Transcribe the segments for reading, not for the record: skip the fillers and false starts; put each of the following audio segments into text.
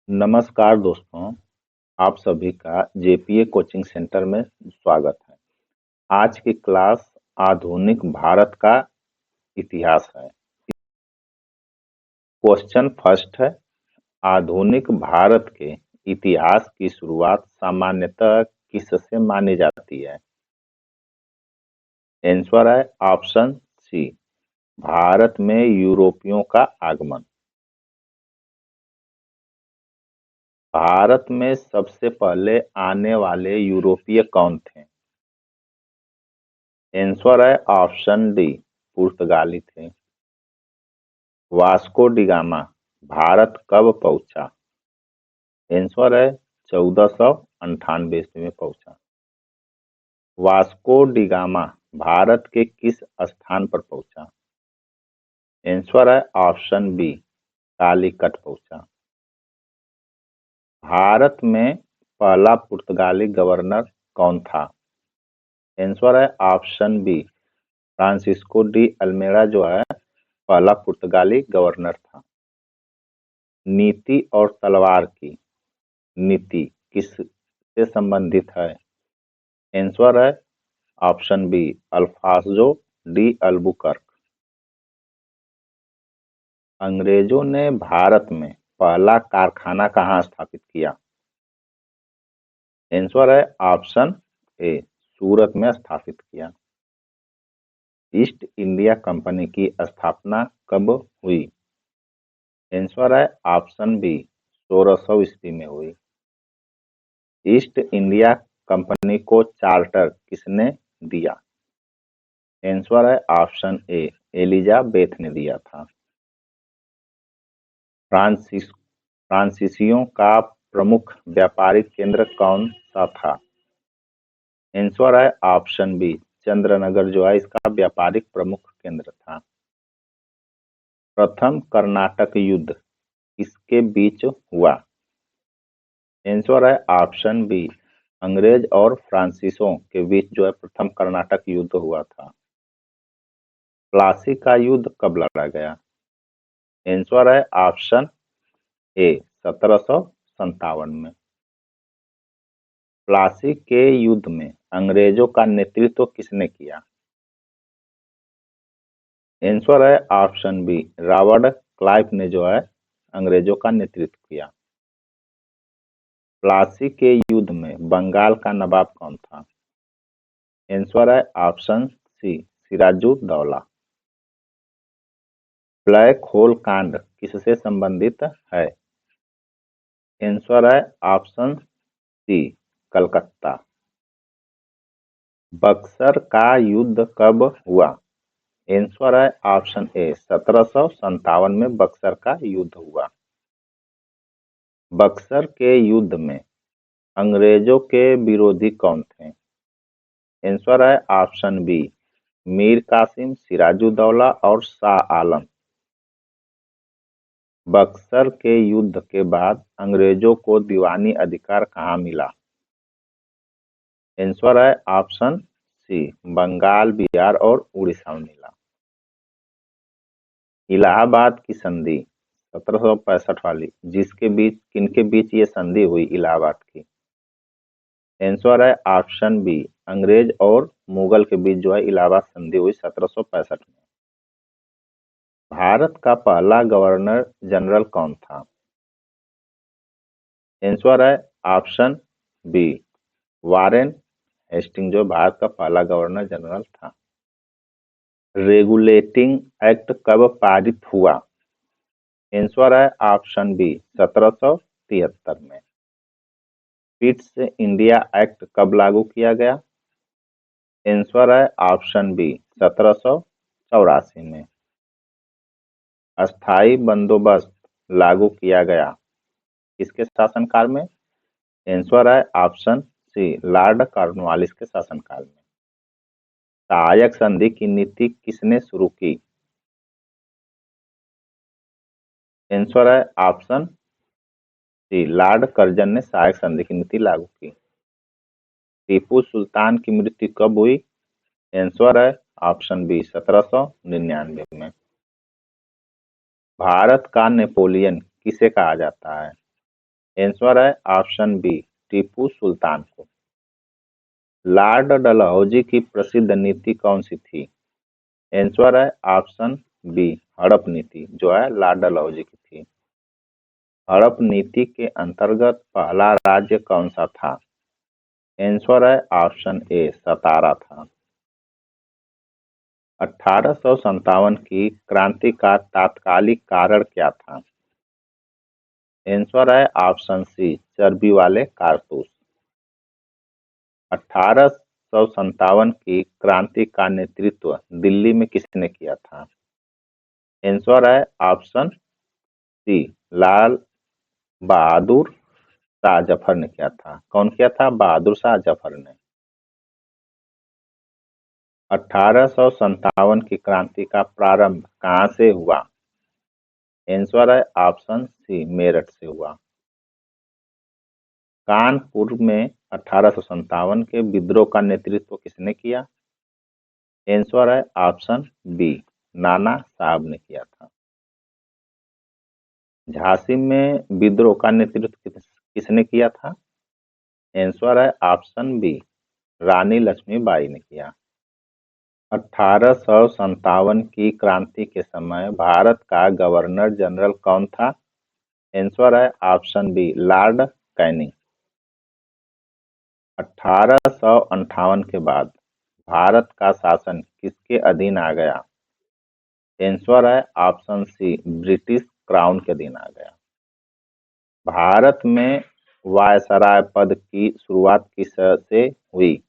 नमस्कार दोस्तों, आप सभी का जेपीए कोचिंग सेंटर में स्वागत है। आज की क्लास आधुनिक भारत का इतिहास है। क्वेश्चन फर्स्ट है, आधुनिक भारत के इतिहास की शुरुआत सामान्यतः किससे मानी जाती है? आंसर है ऑप्शन सी, भारत में यूरोपियों का आगमन। भारत में सबसे पहले आने वाले यूरोपीय कौन थे? आंसर है ऑप्शन डी, पुर्तगाली थे। वास्को डी गामा भारत कब पहुंचा? आंसर है 1498 ईस्वी में पहुंचा। वास्को डी गामा भारत के किस स्थान पर पहुंचा? आंसर है ऑप्शन बी, कालीकट पहुंचा। भारत में पहला पुर्तगाली गवर्नर कौन था? आंसर है ऑप्शन बी, फ्रांसिस्को डी अल्मेड़ा जो है पहला पुर्तगाली गवर्नर था। नीति और तलवार की नीति किससे संबंधित है? आंसर है option B, Alfonso de Albuquerque. अंग्रेजों ने भारत में पहला कारखाना कहाँ स्थापित किया? आंसर है ऑप्शन ए, सूरत में स्थापित किया। ईस्ट इंडिया कंपनी की स्थापना कब हुई? आंसर है ऑप्शन बी, 1600 ईस्वी में हुई। ईस्ट इंडिया कंपनी को चार्टर किसने दिया? आंसर है ऑप्शन ए, एलिजाबेथ ने दिया था। फ्रांसीसियों का प्रमुख व्यापारिक केंद्र कौन सा था? आंसर है ऑप्शन बी, चंद्रनगर जो है इसका व्यापारिक प्रमुख केंद्र था। प्रथम कर्नाटक युद्ध किसके बीच हुआ? आंसर है ऑप्शन बी, अंग्रेज और फ्रांसीसियों के बीच जो है प्रथम कर्नाटक युद्ध हुआ था। प्लासी का युद्ध कब लड़ा गया? आंसर है ऑप्शन ए, 1757 में। प्लासी के युद्ध में अंग्रेजों का नेतृत्व किसने किया? आंसर है ऑप्शन बी, रॉबर्ट क्लाइव ने जो है अंग्रेजों का नेतृत्व किया। प्लासी के युद्ध में बंगाल का नवाब कौन था? आंसर है option C, Sirajuddaula. Black hole कांड किससे संबंधित है? आंसर है ऑप्शन सी, कलकत्ता। बक्सर का युद्ध कब हुआ? आंसर है ऑप्शन ए, 1757 में बक्सर का युद्ध हुआ। बक्सर के युद्ध में अंग्रेजों के विरोधी कौन थे? आंसर है ऑप्शन बी, मीर कासिम, सिराजुद्दौला और शाह आलम। बक्सर के युद्ध के बाद अंग्रेजों को दीवानी अधिकार कहाँ मिला? आंसर है ऑप्शन सी, बंगाल, बिहार और उड़ीसा में मिला। इलाहाबाद की संधि 1765 वाली किनके बीच ये संधि हुई इलाहाबाद की? आंसर है ऑप्शन बी, अंग्रेज और मुगल के बीच जो है इलाहाबाद संधि हुई 1765 में। भारत का पहला गवर्नर जनरल कौन था? आंसर है ऑप्शन बी, वारेन हेस्टिंग जो भारत का पहला गवर्नर जनरल था। रेगुलेटिंग एक्ट कब पारित हुआ? आंसर है ऑप्शन बी, 1773 में। पिट्स इंडिया एक्ट कब लागू किया गया? आंसर है ऑप्शन बी, 1784 में। अस्थाई बंदोबस्त लागू किया गया किसके शासनकाल में? आंसर है ऑप्शन सी, लॉर्ड कॉर्नवालिस के शासनकाल में। सहायक संधि की नीति किसने शुरू की? आंसर है ऑप्शन सी, लॉर्ड कर्जन ने सहायक संधि की नीति लागू की। टीपू सुल्तान की मृत्यु कब हुई? आंसर है ऑप्शन बी, 1799 में। भारत का नेपोलियन किसे कहा जाता है? आंसर है ऑप्शन बी टीपू सुल्तान को। लॉर्ड डलहौजी की प्रसिद्ध नीति कौन सी थी? आंसर है ऑप्शन बी हड़प नीति, जो है लॉर्ड डलहौजी की थी। हड़प नीति के अंतर्गत पहला राज्य कौन सा था? आंसर है ऑप्शन ए सतारा था। 1857 की क्रांति का तात्कालिक कारण क्या था? आंसर है ऑप्शन सी चर्बी वाले कारतूस। 1857 की क्रांति का नेतृत्व दिल्ली में किसने किया था? आंसर है ऑप्शन सी लाल बहादुर शाह जफर ने किया था। कौन किया था? बहादुर शाह जफर ने। 1857 की क्रांति का प्रारंभ कहां से हुआ? आंसर है ऑप्शन सी मेरठ से हुआ। कानपुर में 1857 के विद्रोह का नेतृत्व किसने किया? आंसर है ऑप्शन बी नाना साहब ने किया था। झांसी में विद्रोह का नेतृत्व किसने किया था? आंसर है ऑप्शन बी रानी लक्ष्मीबाई ने किया। 1857 की क्रांति के समय भारत का गवर्नर जनरल कौन था? आंसर है ऑप्शन बी लॉर्ड कैनिंग। 1858 के बाद भारत का शासन किसके अधीन आ गया? आंसर है ऑप्शन सी ब्रिटिश क्राउन के अधीन आ गया। भारत में वायसराय पद की शुरुआत किस से हुई?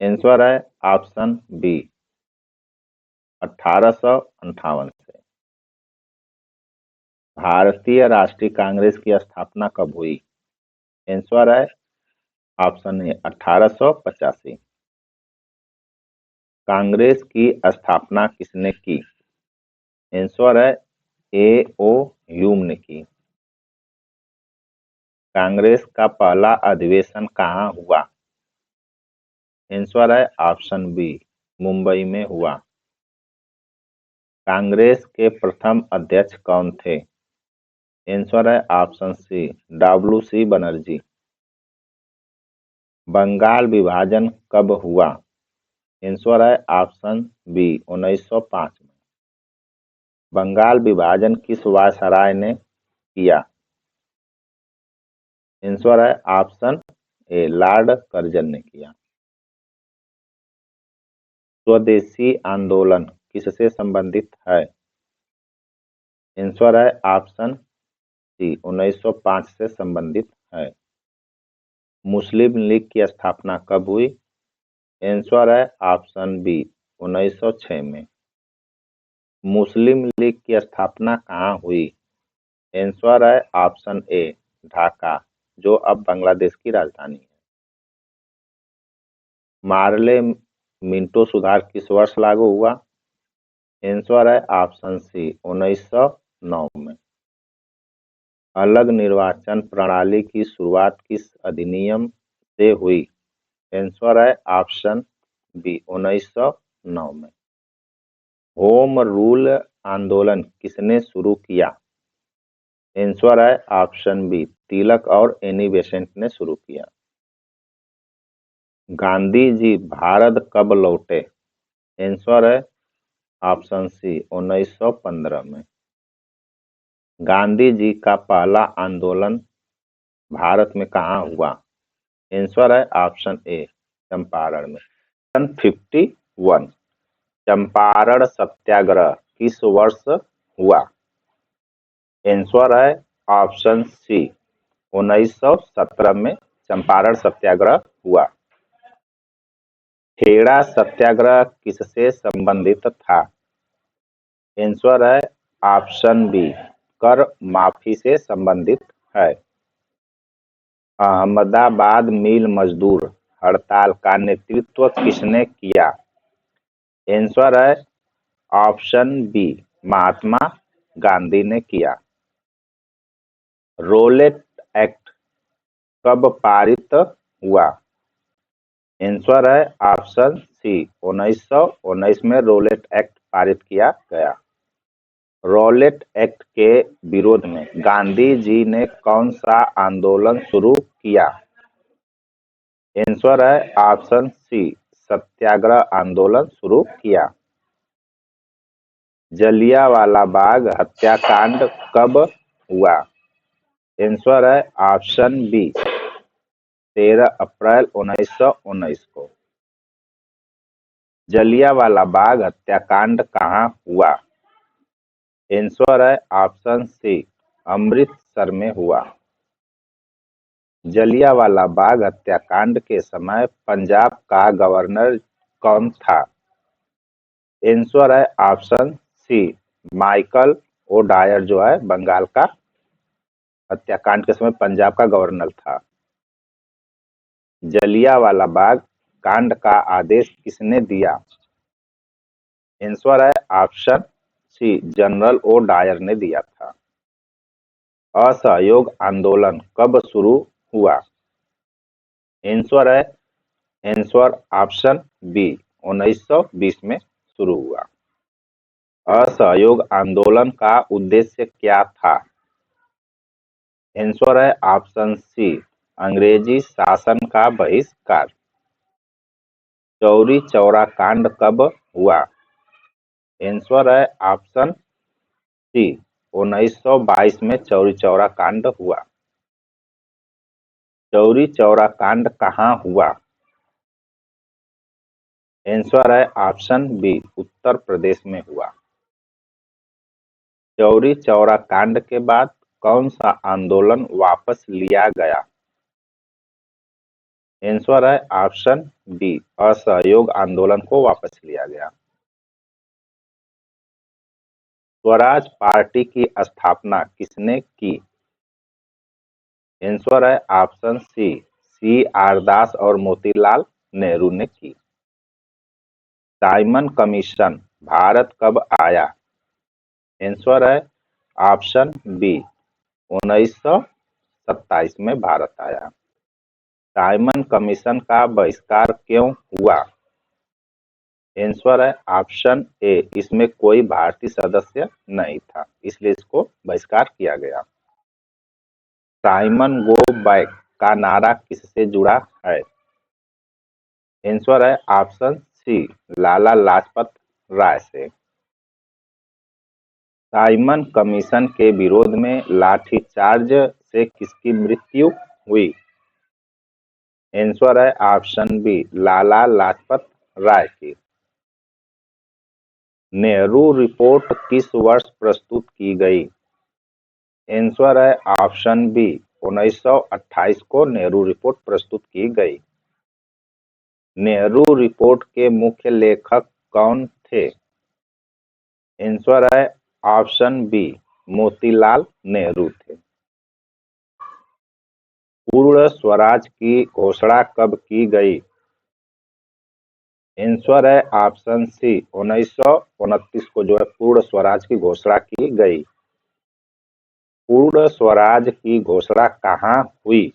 आंसर है ऑप्शन बी 1858 से। भारतीय राष्ट्रीय कांग्रेस की स्थापना कब हुई? आंसर है ऑप्शन ए 1885। कांग्रेस की स्थापना किसने की? आंसर है ए ओ ह्यूम ने की। कांग्रेस का पहला अधिवेशन कहाँ हुआ? आंसर है ऑप्शन बी मुंबई में हुआ। कांग्रेस के प्रथम अध्यक्ष कौन थे? आंसर है ऑप्शन सी डब्ल्यू.सी. बनर्जी। बंगाल विभाजन कब हुआ? आंसर है ऑप्शन बी 1905 में। बंगाल विभाजन किस वायसराय ने किया? आंसर है ऑप्शन ए लॉर्ड कर्जन ने किया। स्वदेशी आंदोलन किससे संबंधित है? आंसर है ऑप्शन सी 1905 से संबंधित है। मुस्लिम लीग की स्थापना कब हुई? आंसर है ऑप्शन बी 1906 में। मुस्लिम लीग की स्थापना कहाँ हुई? आंसर है ऑप्शन ए ढाका, जो अब बांग्लादेश की राजधानी है। मार्ले मिंटो सुधार किस वर्ष लागू हुआ? आंसर है ऑप्शन सी 1909 में। अलग निर्वाचन प्रणाली की शुरुआत किस अधिनियम से हुई? आंसर है ऑप्शन बी 1909 में। होम रूल आंदोलन किसने शुरू किया? आंसर है ऑप्शन बी तिलक और एनी बेसेंट ने शुरू किया। गांधी जी भारत कब लौटे? आंसर है ऑप्शन सी 1915 में। गांधी जी का पहला आंदोलन भारत में कहाँ हुआ? आंसर है ऑप्शन ए चंपारण में। 51 चंपारण सत्याग्रह किस वर्ष हुआ? आंसर है ऑप्शन सी 1917 में चंपारण सत्याग्रह हुआ। खेड़ा सत्याग्रह किससे संबंधित था? आंसर है ऑप्शन बी कर माफी से संबंधित है। अहमदाबाद मिल मजदूर हड़ताल का नेतृत्व किसने किया? आंसर है ऑप्शन बी महात्मा गांधी ने किया। रोलेट एक्ट कब पारित हुआ? आंसर है ऑप्शन सी 1919 में रोलेट एक्ट पारित किया गया। रॉलेट एक्ट के विरोध में गांधी जी ने कौन सा आंदोलन शुरू किया? आंसर है ऑप्शन सी, सत्याग्रह आंदोलन शुरू किया। जलियांवाला बाग हत्याकांड कब हुआ? आंसर है ऑप्शन बी, 13 अप्रैल 1919 को। जलियांवाला बाग हत्याकांड कहाँ हुआ? आंसर है ऑप्शन सी, अमृतसर में हुआ। जलियांवाला बाग हत्याकांड के समय पंजाब का गवर्नर कौन था? आंसर है ऑप्शन सी, माइकल ओडायर जो है बंगाल का हत्याकांड के समय पंजाब का गवर्नर था। जलियांवाला बाग कांड का आदेश किसने दिया? आंसर है ऑप्शन सी, जनरल ओडायर ने दिया था। असहयोग आंदोलन कब शुरू हुआ? आंसर ऑप्शन बी, 1920 में शुरू हुआ। असहयोग आंदोलन का उद्देश्य क्या था? आंसर है ऑप्शन सी, अंग्रेजी शासन का बहिष्कार। चौरी चौरा कांड कब हुआ? आंसर है ऑप्शन सी, 1922 में चौरी चौरा कांड हुआ। चौरी चौरा कांड कहाँ हुआ? आंसर है ऑप्शन बी, उत्तर प्रदेश में हुआ। चौरी चौरा कांड के बाद कौन सा आंदोलन वापस लिया गया? आंसर है ऑप्शन बी, असहयोग आंदोलन को वापस लिया गया। स्वराज पार्टी की स्थापना किसने की? आंसर है ऑप्शन सी, CR दास और मोतीलाल नेहरू ने की। साइमन कमीशन भारत कब आया? आंसर है ऑप्शन बी, 1927 में भारत आया। साइमन कमीशन का बहिष्कार क्यों हुआ? आंसर है ऑप्शन ए, इसमें कोई भारतीय सदस्य नहीं था, इसलिए इसको बहिष्कार किया गया। साइमन गो बैक का नारा किससे जुड़ा है? आंसर है ऑप्शन सी, लाला लाजपत राय से। साइमन कमीशन के विरोध में लाठीचार्ज से किसकी मृत्यु हुई? आंसर है ऑप्शन बी, लाला लाजपत राय की। नेहरू रिपोर्ट किस वर्ष प्रस्तुत की गई? आंसर है ऑप्शन बी, 1928 को नेहरू रिपोर्ट प्रस्तुत की गई। नेहरू रिपोर्ट के मुख्य लेखक कौन थे? आंसर है ऑप्शन बी, मोतीलाल नेहरू थे। पूर्ण स्वराज की घोषणा कब की गई? आंसर है ऑप्शन सी, 1929 को जो है पूर्ण स्वराज की घोषणा की गई। पूर्ण स्वराज की घोषणा कहाँ हुई?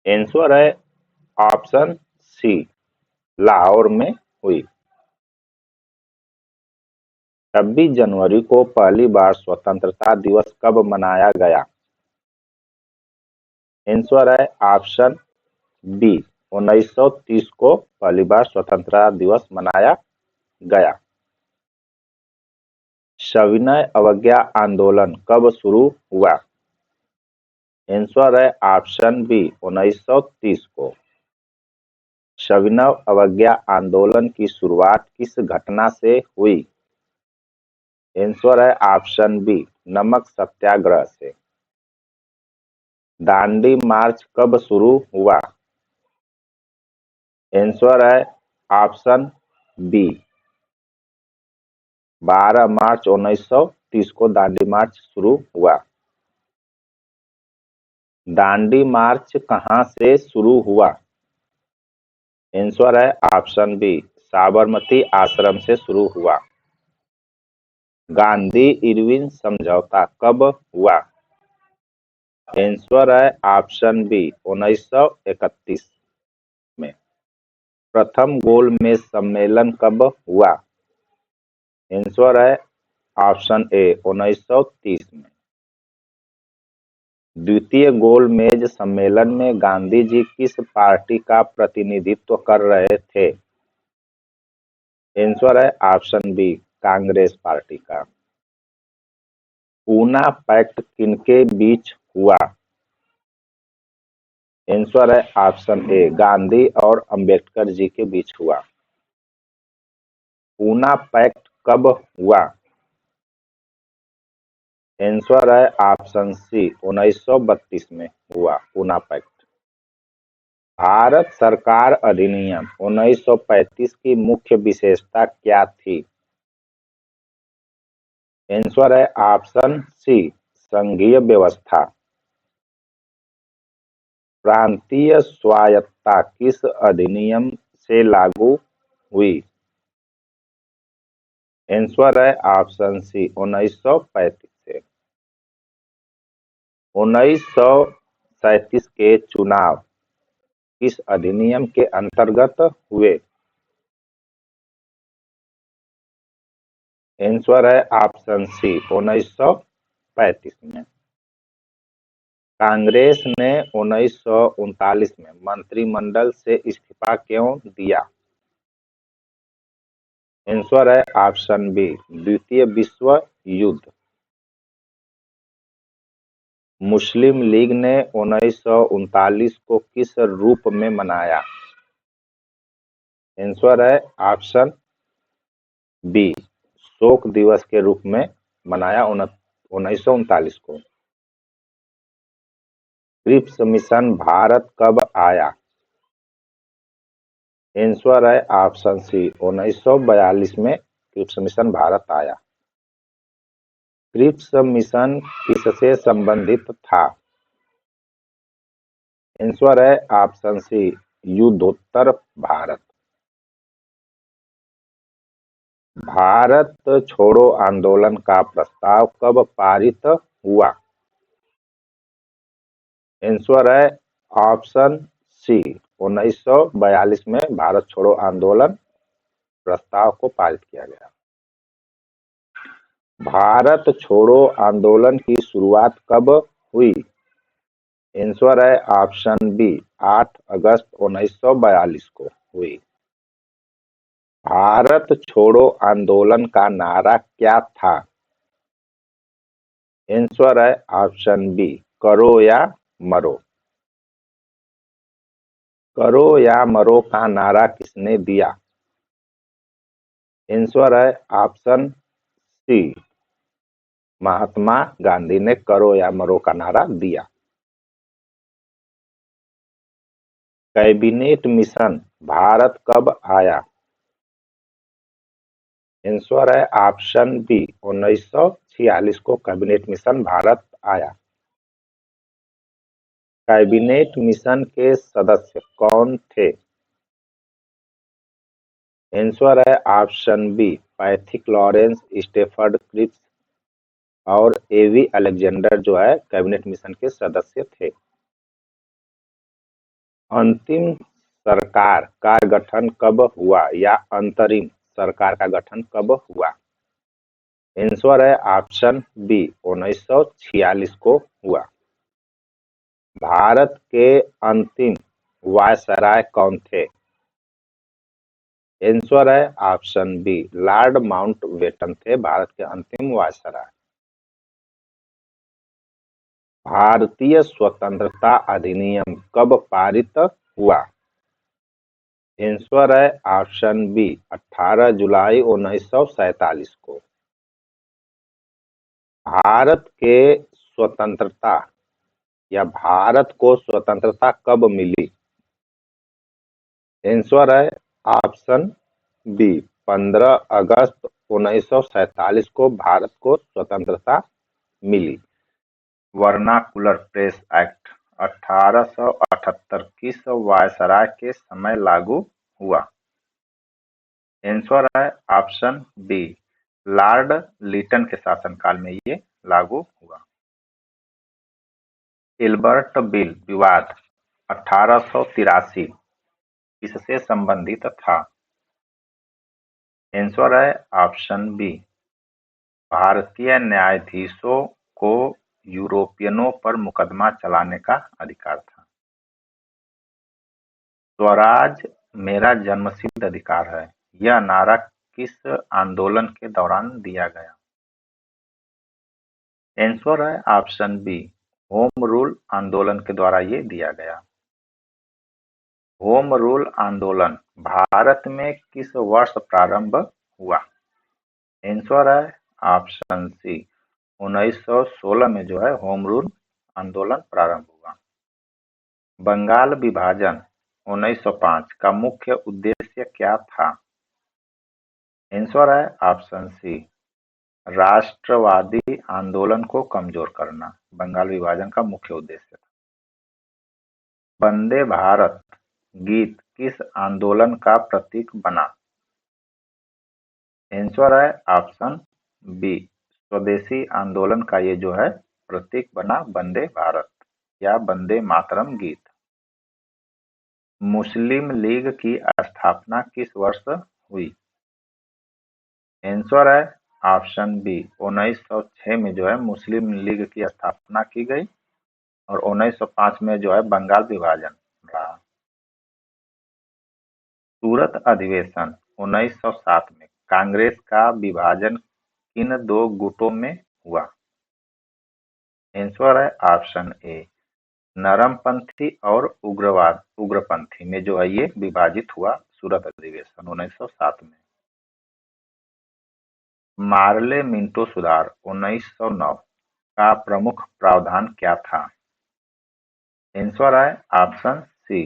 आंसर है ऑप्शन सी, लाहौर में हुई। 26 जनवरी को पहली बार स्वतंत्रता दिवस कब मनाया गया? आंसर है ऑप्शन बी, 1930 को पहली बार स्वतंत्रता दिवस मनाया गया। सविनय अवज्ञा आंदोलन कब शुरू हुआ? आंसर है ऑप्शन बी, 1930 को। सविनय अवज्ञा आंदोलन की शुरुआत किस घटना से हुई? आंसर है ऑप्शन बी, नमक सत्याग्रह से। दांडी मार्च कब शुरू हुआ? आंसर है ऑप्शन बी, 12 मार्च 1930 को दांडी मार्च शुरू हुआ। दांडी मार्च कहां से शुरू हुआ? आंसर है ऑप्शन बी, साबरमती आश्रम से शुरू हुआ। गांधी इरविन समझौता कब हुआ? आंसर है ऑप्शन बी, 1931 में। प्रथम गोलमेज सम्मेलन कब हुआ? आंसर है ऑप्शन ए 1930 में। द्वितीय गोलमेज सम्मेलन में गांधी जी किस पार्टी का प्रतिनिधित्व कर रहे थे? आंसर है ऑप्शन बी कांग्रेस पार्टी का। पूना पैक्ट किनके बीच हुआ? आंसर है ऑप्शन ए गांधी और अंबेडकर जी के बीच हुआ। पूना पैक्ट कब हुआ? आंसर है ऑप्शन सी 1932 में हुआ पूना पैक्ट। भारत सरकार अधिनियम 1935 की मुख्य विशेषता क्या थी? आंसर है ऑप्शन सी संघीय व्यवस्था। प्रांतीय स्वायत्तता किस अधिनियम से लागू हुई? आंसर है ऑप्शन सी 1935 से। 1937 के चुनाव किस अधिनियम के अंतर्गत हुए? आंसर है ऑप्शन सी 1935 में। कांग्रेस ने 1939 में मंत्रिमंडल से इस्तीफा क्यों दिया? आंसर है ऑप्शन बी द्वितीय विश्व युद्ध। मुस्लिम लीग ने 1939 को किस रूप में मनाया? आंसर है ऑप्शन बी शोक दिवस के रूप में मनाया 1939 को। क्रिप्स मिशन भारत कब आया? आंसर है ऑप्शन सी 1942 में क्रिप्स मिशन भारत आया। क्रिप्स मिशन किससे संबंधित था? आंसर है ऑप्शन सी युद्धोत्तर भारत। भारत छोड़ो आंदोलन का प्रस्ताव कब पारित हुआ? आंसर है ऑप्शन सी 1942 में भारत छोड़ो आंदोलन प्रस्ताव को पारित किया गया। भारत छोड़ो आंदोलन की शुरुआत कब हुई? आंसर है ऑप्शन बी 8 अगस्त 1942 को हुई। भारत छोड़ो आंदोलन का नारा क्या था? आंसर है ऑप्शन बी करो या मरो। करो या मरो का नारा किसने दिया? आंसर है ऑप्शन सी महात्मा गांधी ने करो या मरो का नारा दिया। कैबिनेट मिशन भारत कब आया? आंसर है ऑप्शन बी 1946 को कैबिनेट मिशन भारत आया। कैबिनेट मिशन के सदस्य कौन थे? आंसर है option B Pethick Lawrence, Stafford Cripps और एवी अलेक्जेंडर जो है कैबिनेट मिशन के सदस्य थे। अंतिम सरकार का गठन कब हुआ या अंतरिम सरकार का गठन कब हुआ? आंसर है ऑप्शन बी 1946 को हुआ। भारत के अंतिम वायसराय कौन थे? आंसर है ऑप्शन बी लॉर्ड माउंटबेटन थे भारत के अंतिम वायसराय। भारतीय स्वतंत्रता अधिनियम कब पारित हुआ? आंसर है ऑप्शन बी 18 जुलाई 1947 को। भारत के स्वतंत्रता या भारत को स्वतंत्रता कब मिली? आंसर है ऑप्शन बी 15 अगस्त 1947 को भारत को स्वतंत्रता मिली। वर्नाकुलर प्रेस एक्ट 1878 किस वायसराय के समय लागू हुआ? आंसर है ऑप्शन बी लॉर्ड लिटन के शासनकाल में ये लागू हुआ। एल्बर्ट बिल विवाद 1883 किससे संबंधित था? आंसर है ऑप्शन बी, भारतीय न्यायाधीशों को यूरोपियनों पर मुकदमा चलाने का अधिकार था। स्वराज मेरा जन्मसिद्ध अधिकार है, यह नारा किस आंदोलन के दौरान दिया गया? आंसर है ऑप्शन बी, होम रूल आंदोलन के द्वारा ये दिया गया। होम रूल आंदोलन भारत में किस वर्ष प्रारंभ हुआ? आंसर है ऑप्शन सी, 1916 में जो है होम रूल आंदोलन प्रारंभ हुआ। बंगाल विभाजन 1905 का मुख्य उद्देश्य क्या था? आंसर है ऑप्शन सी, राष्ट्रवादी आंदोलन को कमजोर करना बंगाल विभाजन का मुख्य उद्देश्य था। वंदे भारत गीत किस आंदोलन का प्रतीक बना? आंसर है ऑप्शन बी, स्वदेशी आंदोलन का ये जो है प्रतीक बना वंदे भारत या वंदे मातरम गीत। मुस्लिम लीग की स्थापना किस वर्ष हुई? आंसर है ऑप्शन बी, 1906 में जो है मुस्लिम लीग की स्थापना की गई और 1905 में जो है बंगाल विभाजन रहा। सूरत अधिवेशन 1907 में कांग्रेस का विभाजन किन दो गुटों में हुआ? आंसर है ऑप्शन ए, नरमपंथी और उग्रपंथी में जो है ये विभाजित हुआ सूरत अधिवेशन 1907 में। मार्ले मिंटो सुधार 1909 का प्रमुख प्रावधान क्या था? आंसर है ऑप्शन सी,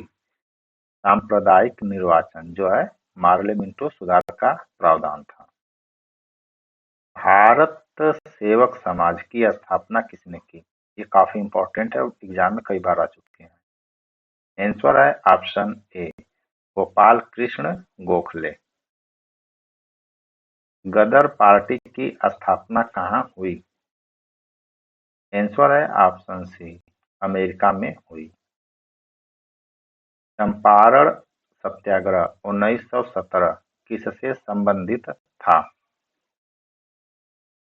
सांप्रदायिक निर्वाचन जो है मार्ले मिंटो सुधार का प्रावधान था। भारत सेवक समाज की स्थापना किसने की? ये काफी इंपॉर्टेंट है, एग्जाम में कई बार आ चुके हैं। आंसर है option A, Gopal Krishna Gokhale. Ghadar party की स्थापना कहाँ हुई? आंसर है ऑप्शन सी, अमेरिका में हुई। चंपारण सत्याग्रह 1917 किससे संबंधित था?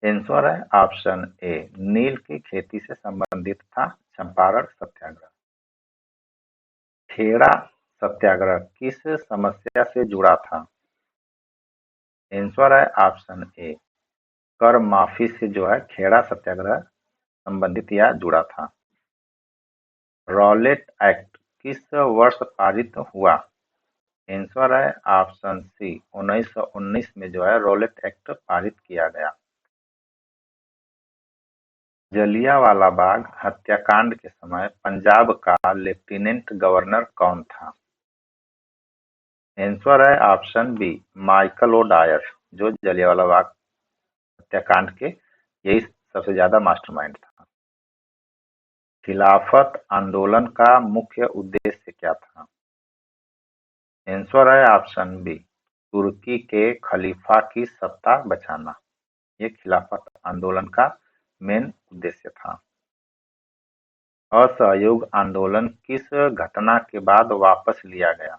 आंसर है ऑप्शन ए, नील की खेती से संबंधित था चंपारण सत्याग्रह। खेड़ा सत्याग्रह किस समस्या से जुड़ा था? आंसर है ऑप्शन ए, कर माफी से जो है खेड़ा सत्याग्रह संबंधित या जुड़ा था। रॉलेट एक्ट किस वर्ष पारित हुआ? आंसर है ऑप्शन सी, 1919 में जो है रॉलेट एक्ट पारित किया गया। जलियांवाला बाग हत्याकांड के समय पंजाब का लेफ्टिनेंट गवर्नर कौन था? आंसर है option B, Michael O Dyer, जो जलियांवाला बाग हत्याकांड के यही सबसे ज्यादा मास्टरमाइंड था। खिलाफत आंदोलन का मुख्य उद्देश्य क्या था? आंसर है ऑप्शन बी, तुर्की के खलीफा की सत्ता बचाना। ये खिलाफत आंदोलन का मेन उद्देश्य था। असहयोग आंदोलन किस घटना के बाद वापस लिया गया?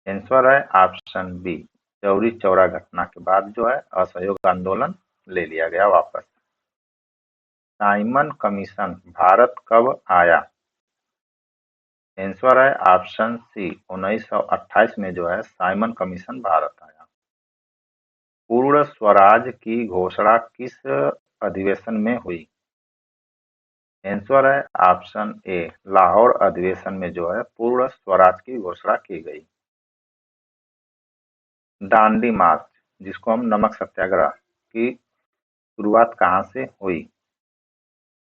आंसर है ऑप्शन बी, चौरी चौरा घटना के बाद जो है असहयोग आंदोलन ले लिया गया वापस। साइमन कमीशन भारत कब आया? आंसर है ऑप्शन सी, 1928 में जो है साइमन कमीशन भारत आया। पूर्ण स्वराज की घोषणा किस अधिवेशन में हुई? आंसर है ऑप्शन ए, लाहौर अधिवेशन में जो है पूर्ण स्वराज की घोषणा की गई। दांडी मार्च, जिसको हम नमक सत्याग्रह की शुरुआत कहाँ से हुई?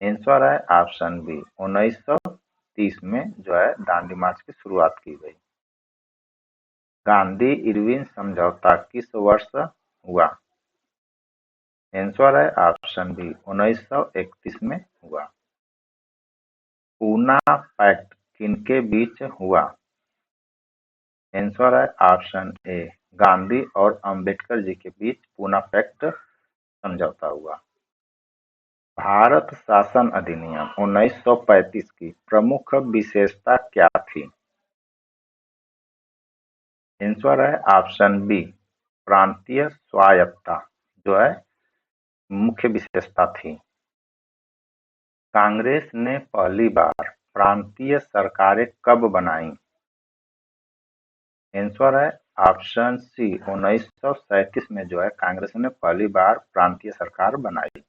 आंसर है ऑप्शन बी, 1930 में जो है दांडी मार्च की शुरुआत की गई। गांधी इरविन समझौता किस वर्ष हुआ? आंसर है ऑप्शन बी, 1931 में हुआ। पूना पैक्ट किनके बीच हुआ? आंसर है ऑप्शन ए, गांधी और अंबेडकर जी के बीच पूना पैक्ट समझौता हुआ। भारत शासन अधिनियम 1935 की प्रमुख विशेषता क्या थी? आंसर है ऑप्शन बी, प्रांतीय स्वायत्तता जो है मुख्य विशेषता थी। कांग्रेस ने पहली बार प्रांतीय सरकारें कब बनाई? आंसर है ऑप्शन सी, 1937 में जो है कांग्रेस ने पहली बार प्रांतीय सरकार बनाई।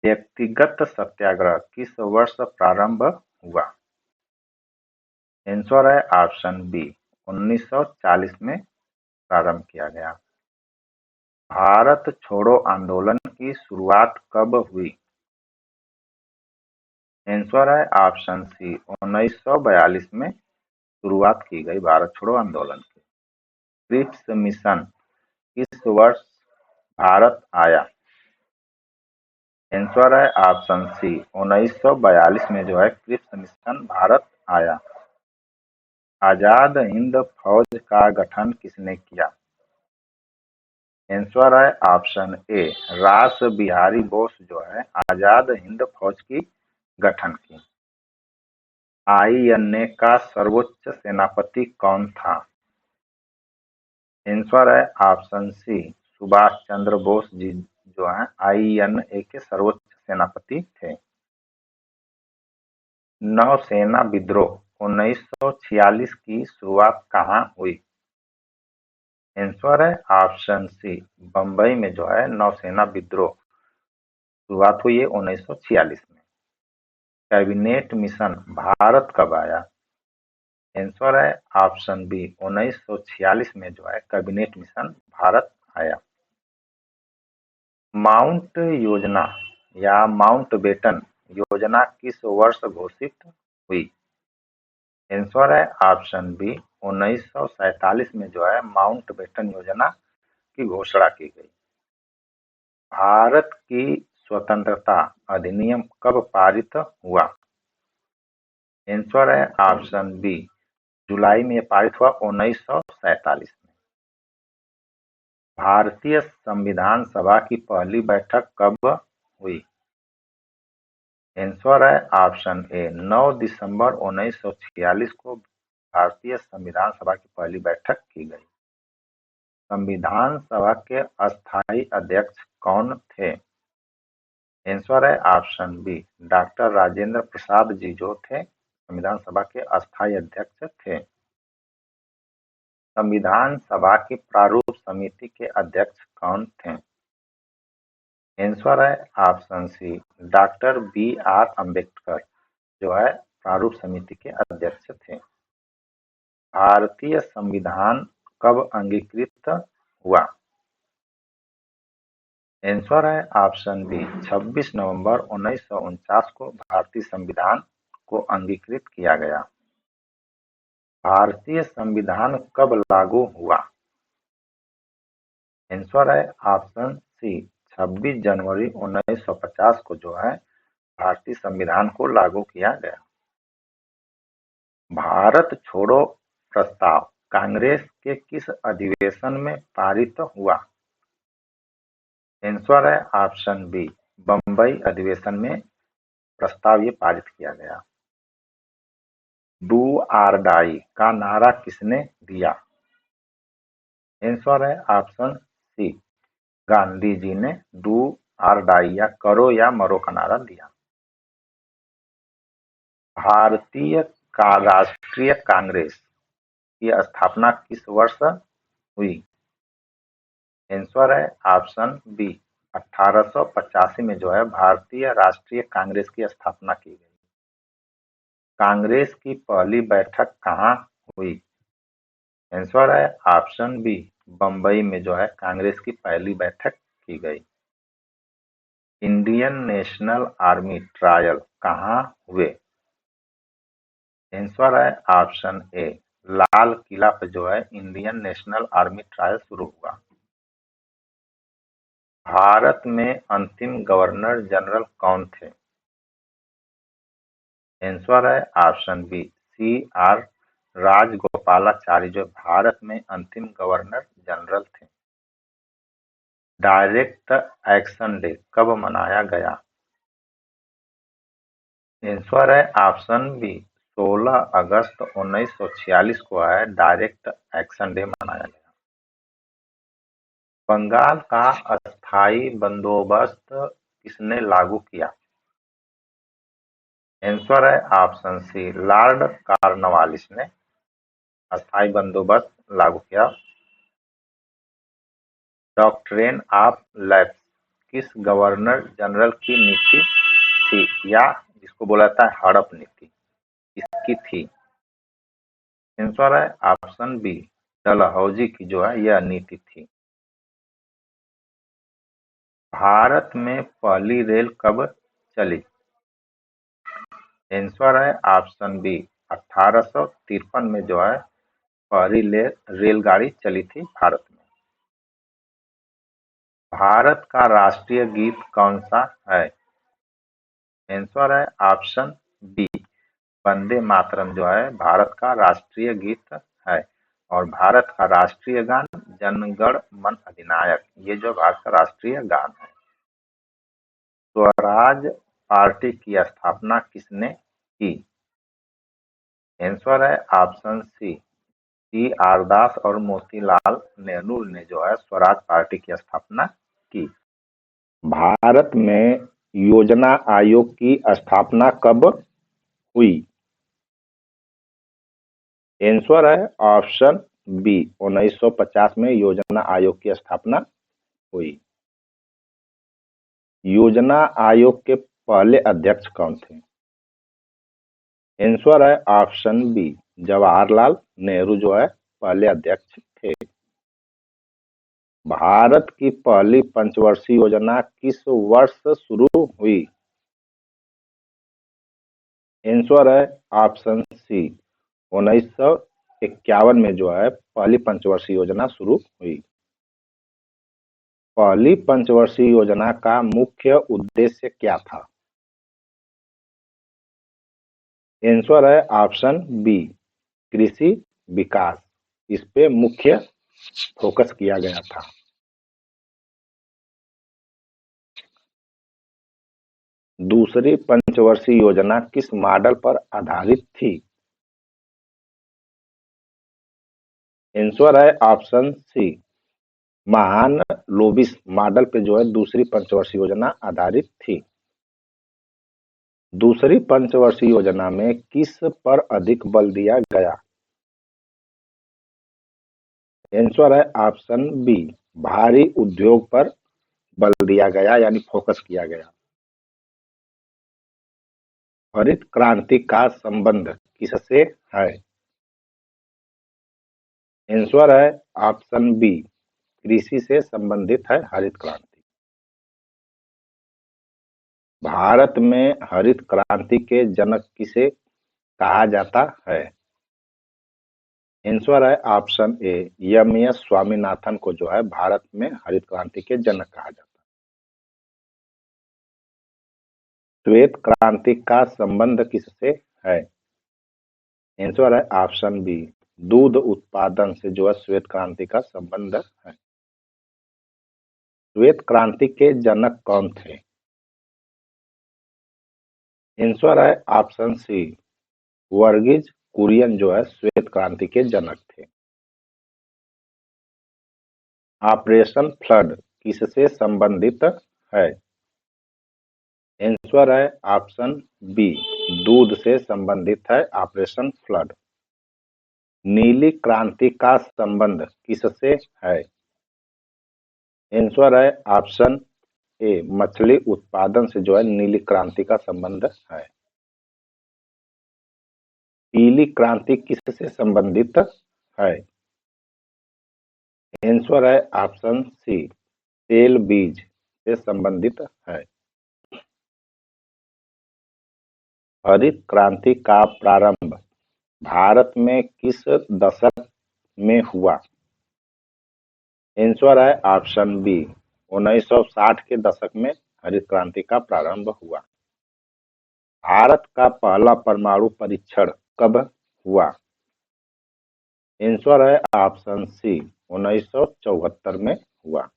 व्यक्तिगत सत्याग्रह किस वर्ष प्रारंभ हुआ? आंसर है ऑप्शन बी, 1940 में प्रारंभ किया गया। भारत छोड़ो आंदोलन की शुरुआत कब हुई? आंसर है ऑप्शन सी, 1942 में शुरुआत की गई भारत छोड़ो आंदोलन की। क्रिप्स मिशन किस वर्ष भारत आया? आंसर है ऑप्शन सी, 1942 में जो है क्रिप्स मिशन भारत आया। आजाद हिंद फौज का गठन किसने किया? आंसर है ऑप्शन ए, रास बिहारी बोस जो है आजाद हिंद फौज की गठन की। आईएनए का सर्वोच्च सेनापति कौन था? आंसर है ऑप्शन सी, सुभाष चंद्र बोस जी जो है आईएनए के सर्वोच्च सेनापति थे। नौसेना विद्रोह 1946 की शुरुआत कहाँ हुई? आंसर है ऑप्शन सी, बंबई में जो है नौसेना विद्रोह शुरुआत हुई है 1946 में। कैबिनेट मिशन भारत कब आया? आंसर है ऑप्शन बी, 1946 में जो है कैबिनेट मिशन भारत आया। माउंट योजना या माउंटबेटन योजना किस वर्ष घोषित हुई? आंसर है ऑप्शन बी, 1947 में जो है माउंटबेटन योजना की घोषणा की गई। भारत की स्वतंत्रता अधिनियम कब पारित हुआ? आंसर है ऑप्शन बी, जुलाई में पारित हुआ 1947 में। भारतीय संविधान सभा की पहली बैठक कब हुई? आंसर है ऑप्शन ए, 9 दिसंबर 1946 को भारतीय संविधान सभा की पहली बैठक की गई। संविधान सभा के अस्थायी अध्यक्ष कौन थे? आंसर है option B, doctor Rajendra Prasad ji जो थे संविधान सभा के अस्थायी अध्यक्ष थे। संविधान सभा की प्रारूप समिति के अध्यक्ष कौन थे? आंसर है option C, doctor B R Ambedkar जो है प्रारूप समिति के अध्यक्ष थे। भारतीय संविधान कब अंगीकृत हुआ? आंसर है ऑप्शन बी, 26 नवंबर 1949 को भारतीय संविधान को अंगीकृत किया गया। भारतीय संविधान कब लागू हुआ? आंसर है ऑप्शन सी, 26 जनवरी 1950 को जो है भारतीय संविधान को लागू किया गया। भारत छोड़ो प्रस्ताव कांग्रेस के किस अधिवेशन में पारित हुआ? आंसर है ऑप्शन बी, बंबई अधिवेशन में प्रस्ताव ये पारित किया गया। डू आर डाई का नारा किसने दिया? आंसर है ऑप्शन सी, गांधी जी ने डू आर डाई या करो या मरो का नारा दिया। भारतीय का राष्ट्रीय कांग्रेस की स्थापना किस वर्ष हुई? आंसर है ऑप्शन बी, 1885 में जो है भारतीय राष्ट्रीय कांग्रेस की स्थापना की गई। कांग्रेस की पहली बैठक कहाँ हुई? आंसर है ऑप्शन बी, बंबई में जो है कांग्रेस की पहली बैठक की गई। इंडियन नेशनल आर्मी ट्रायल कहाँ हुए? आंसर है ऑप्शन ए, लाल किला पर जो है इंडियन नेशनल आर्मी ट्रायल शुरू हुआ। भारत में अंतिम गवर्नर जनरल कौन थे? आंसर है option B, C R Rajagopalachari जो भारत में अंतिम गवर्नर जनरल थे। डायरेक्ट एक्शन डे कब मनाया गया? आंसर है ऑप्शन बी, 16 अगस्त 1946 को है डायरेक्ट एक्शन डे मनाया गया। बंगाल का अस्थायी बंदोबस्त किसने लागू किया? आंसर है ऑप्शन सी, लॉर्ड कॉर्नवालिस ने अस्थायी बंदोबस्त लागू किया। डॉक्ट्रिन ऑफ लैप्स किस गवर्नर जनरल की नीति थी, या जिसको बोला जाता है हड़प नीति, किसकी थी? आंसर है ऑप्शन बी, डलहौजी की जो है यह नीति थी। भारत में पहली रेल कब चली? आंसर है ऑप्शन बी, 1853 में जो है पहली रेलगाड़ी चली थी भारत में। भारत का राष्ट्रीय गीत कौन सा है? आंसर है ऑप्शन बी, वंदे मातरम जो है भारत का राष्ट्रीय गीत है। और भारत का राष्ट्रीय गान जन गण मन अधिनायक, ये जो भारत का राष्ट्रीय गान है। स्वराज पार्टी की स्थापना किसने की? आंसर है ऑप्शन सी, टी.आर. दास और मोतीलाल नेहरू ने जो है स्वराज पार्टी की स्थापना की। भारत में योजना आयोग की स्थापना कब हुई? आंसर है ऑप्शन बी, 1950 में योजना आयोग की स्थापना हुई। योजना आयोग के पहले अध्यक्ष कौन थे? आंसर है ऑप्शन बी, जवाहरलाल नेहरू जो है पहले अध्यक्ष थे। भारत की पहली पंचवर्षीय योजना किस वर्ष शुरू हुई? आंसर है ऑप्शन सी, 1951 में जो है पहली पंचवर्षीय योजना शुरू हुई। पहली पंचवर्षीय योजना का मुख्य उद्देश्य क्या था? आंसर है ऑप्शन बी, कृषि विकास। इस पे मुख्य फोकस किया गया था। दूसरी पंचवर्षीय योजना किस मॉडल पर आधारित थी? आंसर है ऑप्शन सी, महालनोबिस मॉडल पे जो है दूसरी पंचवर्षीय योजना आधारित थी। दूसरी पंचवर्षीय योजना में किस पर अधिक बल दिया गया? आंसर है ऑप्शन बी, भारी उद्योग पर बल दिया गया, यानी फोकस किया गया। हरित क्रांति का संबंध किससे है? आंसर है ऑप्शन बी, कृषि से संबंधित है हरित क्रांति। भारत में हरित क्रांति के जनक किसे कहा जाता है? आंसर है ऑप्शन ए, एम.एस. स्वामीनाथन को जो है भारत में हरित क्रांति के जनक कहा जाता है। श्वेत क्रांति का संबंध किससे है? आंसर है ऑप्शन बी, दूध उत्पादन से जो है श्वेत क्रांति का संबंध है। श्वेत क्रांति के जनक कौन थे? आंसर है ऑप्शन सी, वर्गीज कुरियन जो है श्वेत क्रांति के जनक थे। ऑपरेशन फ्लड किससे संबंधित है? आंसर है ऑप्शन बी, दूध से संबंधित है ऑपरेशन फ्लड। नीली क्रांति का संबंध किससे है? आंसर है ऑप्शन ए, मछली उत्पादन से जो है नीली क्रांति का संबंध है। पीली क्रांति किससे संबंधित है? आंसर है ऑप्शन सी, तेल बीज से संबंधित है। हरित क्रांति का प्रारंभ भारत में किस दशक में हुआ? आंसर है ऑप्शन बी, 1960 के दशक में हरित क्रांति का प्रारंभ हुआ। भारत का पहला परमाणु परीक्षण कब हुआ? आंसर है ऑप्शन सी, 1974 में हुआ।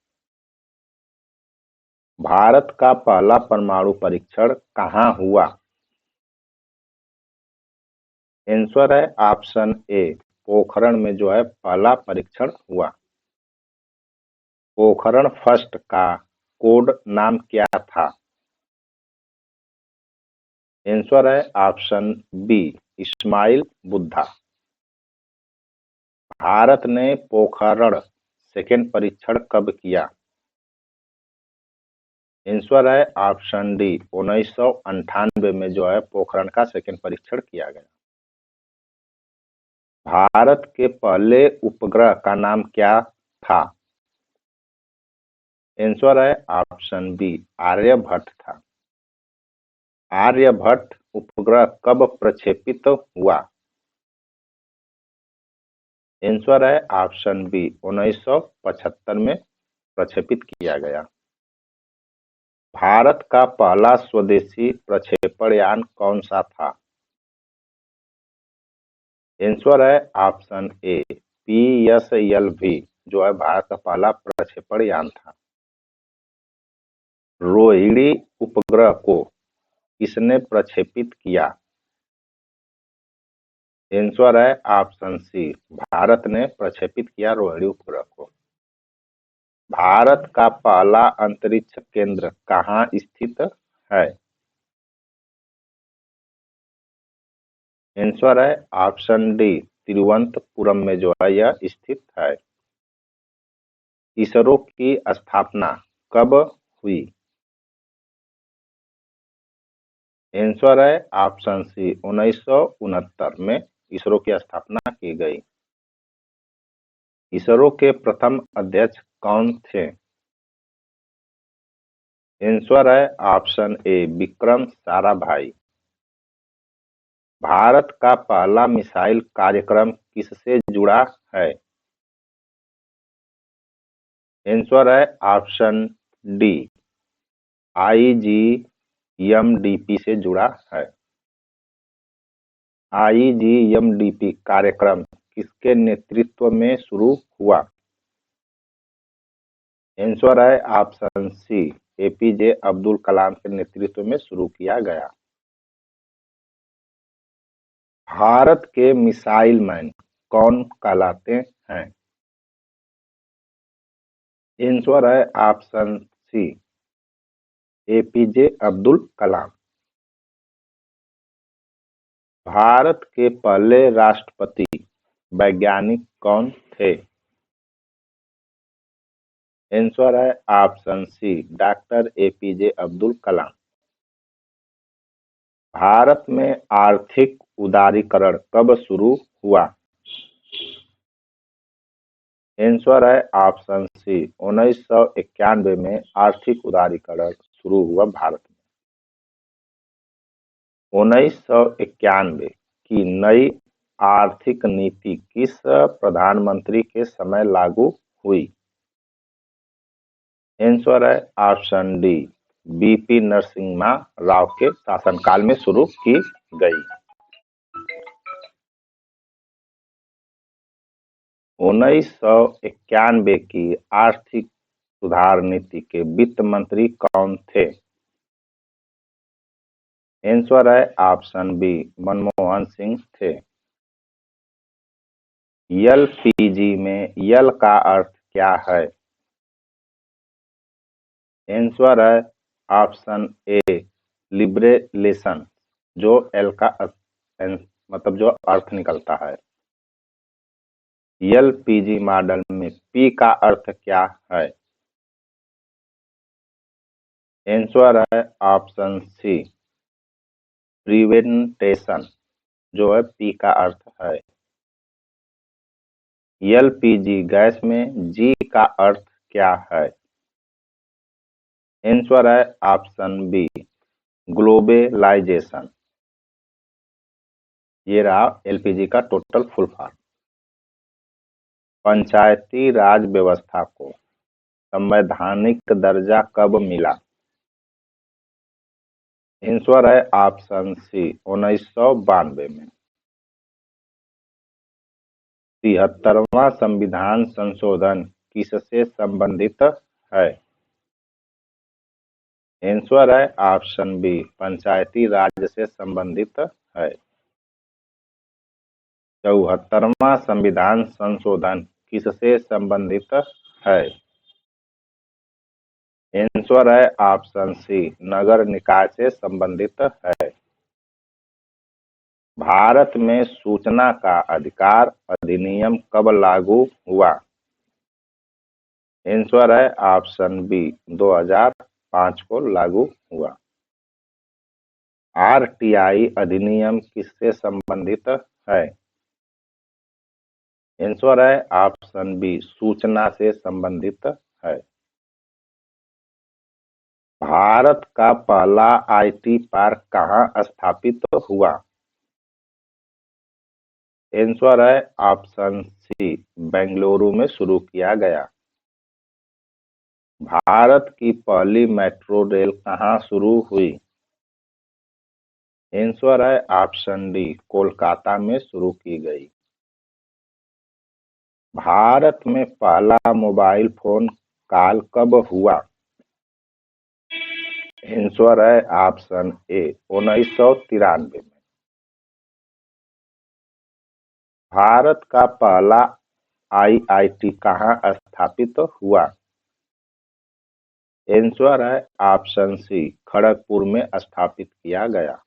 भारत का पहला परमाणु परीक्षण कहाँ हुआ? आंसर है ऑप्शन ए, पोखरण में जो है पहला परीक्षण हुआ। पोखरण फर्स्ट का कोड नाम क्या था? आंसर है ऑप्शन बी, इस्माइल बुद्धा। भारत ने पोखरण सेकेंड परीक्षण कब किया? आंसर है ऑप्शन डी, 1998 में जो है पोखरण का सेकेंड परीक्षण किया गया। भारत के पहले उपग्रह का नाम क्या था? आंसर है ऑप्शन बी, आर्यभट्ट था। आर्यभट्ट उपग्रह कब प्रक्षेपित हुआ? आंसर है ऑप्शन बी, 1975 में प्रक्षेपित किया गया। भारत का पहला स्वदेशी प्रक्षेपण यान कौन सा था? आंसर है ऑप्शन ए, PSLV जो है भारत का पहला प्रक्षेपण यान था। रोहिणी उपग्रह को किसने प्रक्षेपित किया? आंसर है ऑप्शन सी, भारत ने प्रक्षेपित किया रोहिणी उपग्रह को। भारत का पहला अंतरिक्ष केंद्र कहाँ स्थित है? आंसर है ऑप्शन डी, तिरुवनंतपुरम में जो है यह स्थित है। इसरो की स्थापना कब हुई? आंसर है ऑप्शन सी, 1969 में इसरो की स्थापना की गई। इसरो के प्रथम अध्यक्ष कौन थे? आंसर है ऑप्शन ए, विक्रम साराभाई। भारत का पहला मिसाइल कार्यक्रम किससे जुड़ा है? आंसर है ऑप्शन डी, IGMDP से जुड़ा है। IGMDP कार्यक्रम किसके नेतृत्व में शुरू हुआ? आंसर है ऑप्शन सी, APJ अब्दुल कलाम के नेतृत्व में शुरू किया गया। भारत के मिसाइल मैन कौन कहलाते हैं? आंसर है option C, APJ Abdul Kalam. भारत के पहले राष्ट्रपति वैज्ञानिक कौन थे? आंसर है option C, doctor APJ Abdul Kalam. भारत में आर्थिक उदारीकरण कब शुरू हुआ? आंसर है ऑप्शन सी, 1991 में आर्थिक उदारीकरण शुरू हुआ भारत में। 1991 की नई आर्थिक नीति किस प्रधानमंत्री के समय लागू हुई? आंसर है option D, BP Narasimha Rao के शासनकाल में शुरू की गई। 1991 की आर्थिक सुधार नीति के वित्त मंत्री कौन थे? आंसर है ऑप्शन बी, मनमोहन सिंह थे। LPG में यल का अर्थ क्या है? आंसर है ऑप्शन ए, लिबरेलेशन, जो एल का मतलब जो अर्थ निकलता है। LPG मॉडल में P का अर्थ क्या है? आंसर है ऑप्शन सी, प्रिवेंटेशन, जो है P का अर्थ है। LPG गैस में G का अर्थ क्या है? आंसर है ऑप्शन बी, ग्लोबलाइजेशन। ये रहा LPG का टोटल फुल फॉर्म। पंचायती राज व्यवस्था को संवैधानिक दर्जा कब मिला? आंसर है ऑप्शन सी, 1992 में। 73वां संविधान संशोधन किससे संबंधित है? आंसर है ऑप्शन बी, पंचायती राज से संबंधित है। 74वां संविधान संशोधन किससे संबंधित है? आंसर है ऑप्शन सी, नगर निकाय से संबंधित है। भारत में सूचना का अधिकार अधिनियम कब लागू हुआ? आंसर है ऑप्शन बी, 2005 को लागू हुआ। आरटीआई अधिनियम किससे संबंधित है? आंसर है ऑप्शन बी, सूचना से संबंधित है। भारत का पहला आईटी पार्क कहाँ स्थापित हुआ? आंसर है ऑप्शन सी, बेंगलुरु में शुरू किया गया। भारत की पहली मेट्रो रेल कहाँ शुरू हुई? आंसर है ऑप्शन डी, कोलकाता में शुरू की गई। भारत में पहला मोबाइल फोन कॉल कब हुआ? आंसर है ऑप्शन ए, 1993 में। भारत का पहला आईआईटी कहाँ स्थापित हुआ? आंसर है ऑप्शन सी, खड़गपुर में स्थापित किया गया।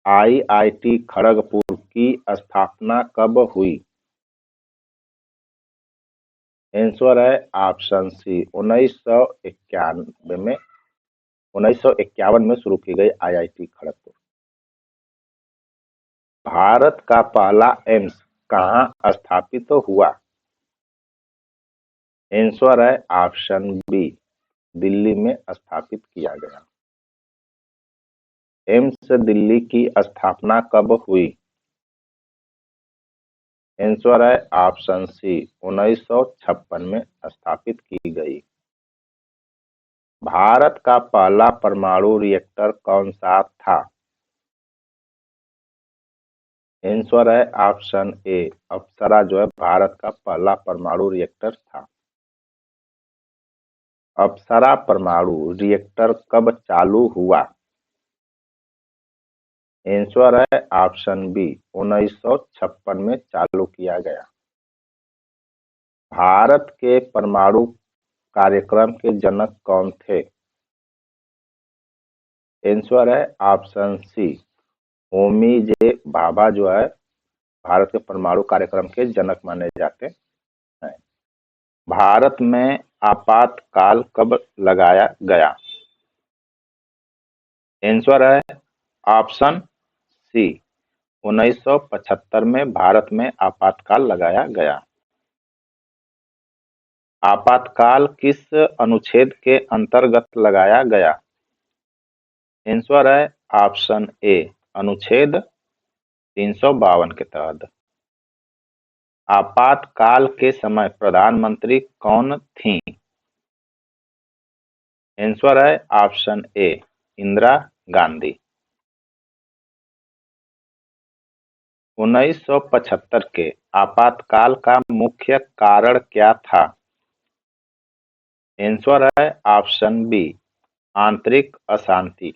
आईआईटी खड़गपुर की स्थापना कब हुई? आंसर है ऑप्शन सी, 1991 में। 1951 में शुरू की गई आईआईटी खड़गपुर। भारत का पहला एम्स कहाँ स्थापित हुआ? आंसर है ऑप्शन बी, दिल्ली में स्थापित किया गया। एम्स दिल्ली की स्थापना कब हुई? आंसर है ऑप्शन सी, 1956 में स्थापित की गई। भारत का पहला परमाणु रिएक्टर कौन सा था? आंसर है ऑप्शन ए, अप्सरा जो है भारत का पहला परमाणु रिएक्टर था। अप्सरा परमाणु रिएक्टर कब चालू हुआ? आंसर है ऑप्शन बी, 1956 में चालू किया गया। भारत के परमाणु कार्यक्रम के जनक कौन थे? आंसर है ऑप्शन सी, होमी जे भाभा जो है भारत के परमाणु कार्यक्रम के जनक माने जाते हैं। भारत में आपातकाल कब लगाया गया? आंसर है ऑप्शन सी, 1975 में भारत में आपातकाल लगाया गया। आपातकाल किस अनुच्छेद के अंतर्गत लगाया गया? आंसर है ऑप्शन ए, अनुच्छेद 352 के तहत। आपातकाल के समय प्रधानमंत्री कौन थी? आंसर है ऑप्शन ए, इंदिरा गांधी। 1975 के आपातकाल का मुख्य कारण क्या था? आंसर है ऑप्शन बी, आंतरिक अशांति।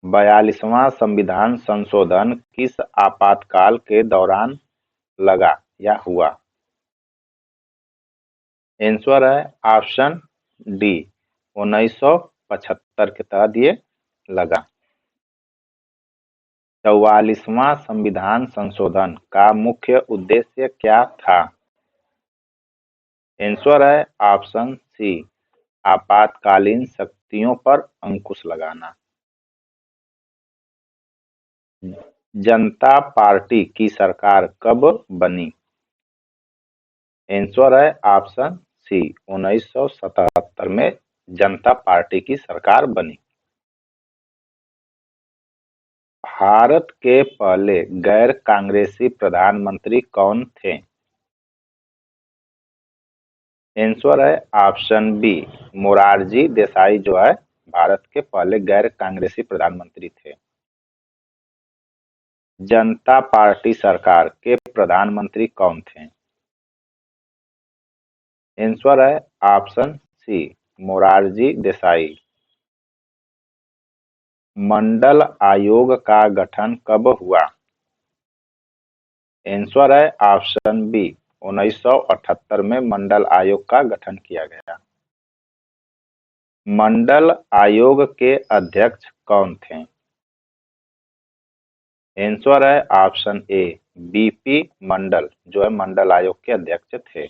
42वां संविधान संशोधन किस आपातकाल के दौरान लगा या हुआ? आंसर है ऑप्शन डी, 1975 के तहत ये लगा। 44वां संविधान संशोधन का मुख्य उद्देश्य क्या था? आंसर है ऑप्शन सी, आपातकालीन शक्तियों पर अंकुश लगाना। जनता पार्टी की सरकार कब बनी? आंसर है ऑप्शन सी, 1977 में जनता पार्टी की सरकार बनी। भारत के पहले गैर कांग्रेसी प्रधानमंत्री कौन थे? आंसर है ऑप्शन बी, मोरारजी देसाई जो है भारत के पहले गैर कांग्रेसी प्रधानमंत्री थे। जनता पार्टी सरकार के प्रधानमंत्री कौन थे? आंसर है ऑप्शन सी, मोरारजी देसाई। मंडल आयोग का गठन कब हुआ? आंसर है ऑप्शन बी, 1978 में मंडल आयोग का गठन किया गया। मंडल आयोग के अध्यक्ष कौन थे? आंसर है ऑप्शन ए, बीपी मंडल, जो है मंडल आयोग के अध्यक्ष थे।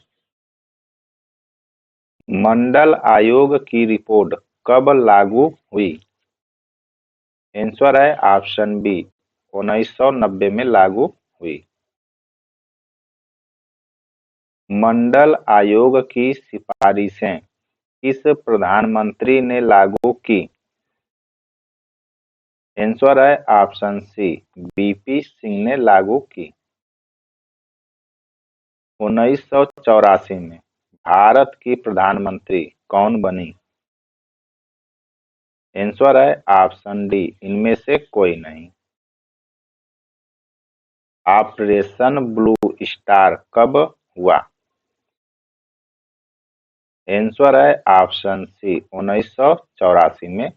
मंडल आयोग की रिपोर्ट कब लागू हुई? आंसर है ऑप्शन बी, 1990 में लागू हुई। मंडल आयोग की सिफारिशें किस प्रधानमंत्री ने लागू की? आंसर है ऑप्शन सी, बीपी सिंह ने लागू की। 1984 में भारत की प्रधानमंत्री कौन बनी? आंसर है ऑप्शन डी, इनमें से कोई नहीं। ऑपरेशन ब्लू स्टार कब हुआ? आंसर है ऑप्शन सी, 1984 में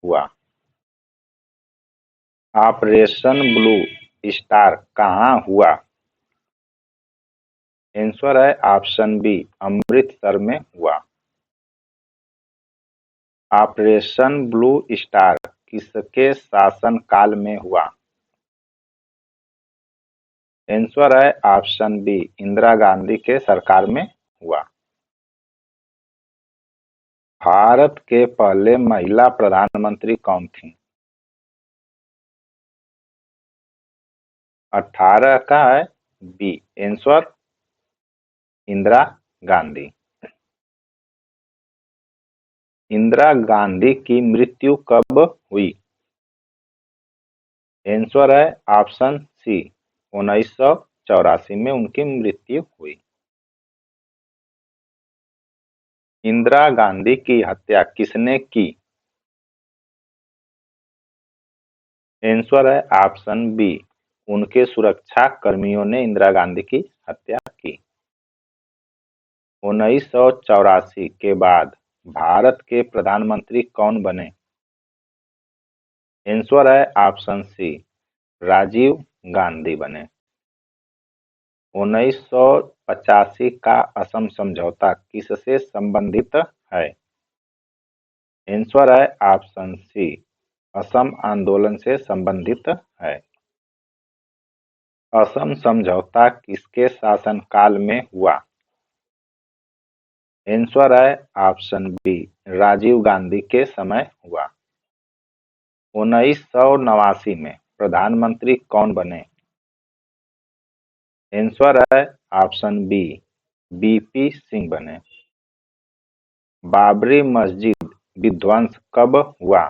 हुआ। ऑपरेशन ब्लू स्टार कहाँ हुआ? आंसर है ऑप्शन बी, अमृतसर में हुआ। ऑपरेशन ब्लू स्टार किसके शासनकाल में हुआ? आंसर है ऑप्शन बी, इंदिरा गांधी के सरकार में हुआ। भारत के पहले महिला प्रधानमंत्री कौन थी? 18 का है बी, आंसर इंदिरा गांधी। इंदिरा गांधी की मृत्यु कब हुई? आंसर है ऑप्शन सी, 1984 में उनकी मृत्यु हुई। इंदिरा गांधी की हत्या किसने की? आंसर है ऑप्शन बी, उनके सुरक्षा कर्मियों ने इंदिरा गांधी की हत्या की। 1984 के बाद भारत के प्रधानमंत्री कौन बने? आंसर है ऑप्शन सी, राजीव गांधी बने। 1985 का असम समझौता किससे संबंधित है? आंसर है ऑप्शन सी, असम आंदोलन से संबंधित है। असम समझौता किसके शासनकाल में हुआ? आंसर है ऑप्शन बी, राजीव गांधी के समय हुआ। 1989 में प्रधानमंत्री कौन बने? आंसर है ऑप्शन बी, बीपी सिंह बने। बाबरी मस्जिद विध्वंस कब हुआ?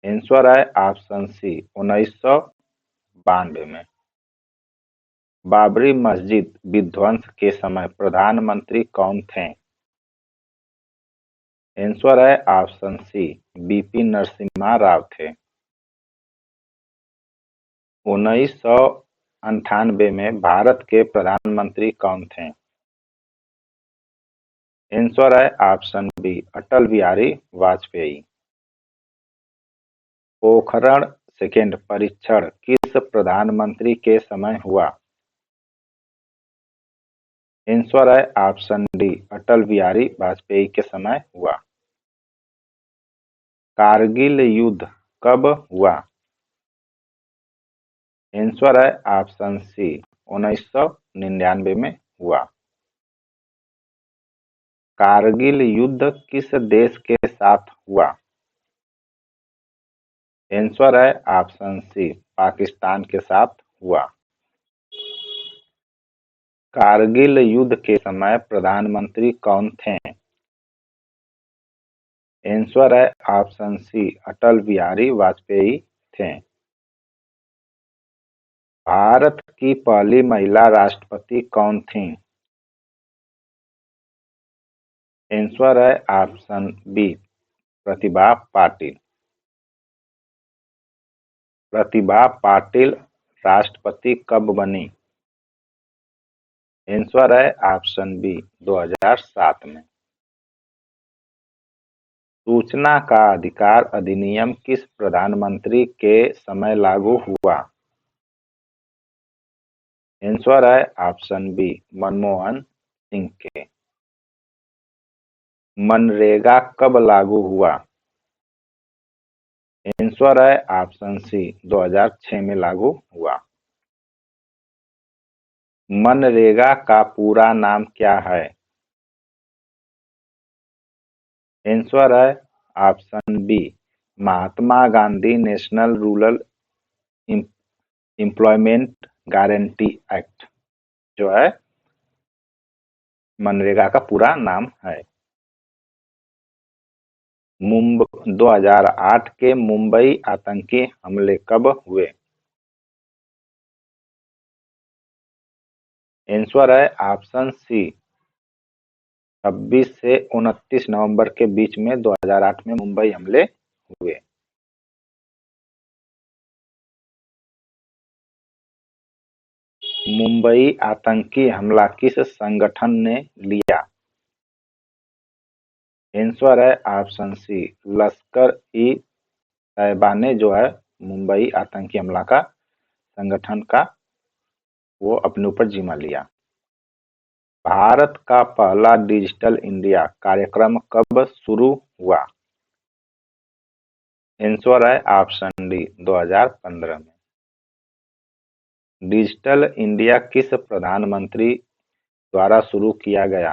आंसर है ऑप्शन सी, 1992 में। बाबरी मस्जिद विध्वंस के समय प्रधानमंत्री कौन थे? आंसर है option C, B P Narasimha Rao थे। 1998 में भारत के प्रधानमंत्री कौन थे? आंसर है option B, Atal Bihari Vajpayee. Pokhran second परीक्षण किस प्रधानमंत्री के समय हुआ? आंसर है ऑप्शन डी, अटल बिहारी वाजपेयी के समय हुआ। कारगिल युद्ध कब हुआ? आंसर है ऑप्शन सी, 1999 में हुआ। कारगिल युद्ध किस देश के साथ हुआ? आंसर है ऑप्शन सी, पाकिस्तान के साथ हुआ। कारगिल युद्ध के समय प्रधानमंत्री कौन थे? आंसर है ऑप्शन सी, अटल बिहारी वाजपेयी थे। भारत की पहली महिला राष्ट्रपति कौन थीं? आंसर है ऑप्शन बी, प्रतिभा पाटिल। प्रतिभा पाटिल राष्ट्रपति कब बनी? आंसर है ऑप्शन बी, 2007 में। सूचना का अधिकार अधिनियम किस प्रधानमंत्री के समय लागू हुआ? आंसर है ऑप्शन बी मनमोहन सिंह के। मनरेगा कब लागू हुआ? आंसर है ऑप्शन सी 2006 में लागू हुआ। मनरेगा का पूरा नाम क्या है? आंसर है option B Mahatma Gandhi national rural employment guarantee act जो है मनरेगा का पूरा नाम है। 2008 के मुंबई आतंकी हमले कब हुए? आंसर है ऑप्शन सी 26 से 29 नवंबर के बीच में 2008 में मुंबई हमले हुए। मुंबई आतंकी हमला किस संगठन ने लिया? आंसर है ऑप्शन सी लश्कर-ई तैयबा ने जो है मुंबई आतंकी हमला का संगठन का वो अपने ऊपर जिम्मा लिया। भारत का पहला डिजिटल इंडिया कार्यक्रम कब शुरू हुआ? आंसर है ऑप्शन डी 2015 में। डिजिटल इंडिया किस प्रधानमंत्री द्वारा शुरू किया गया?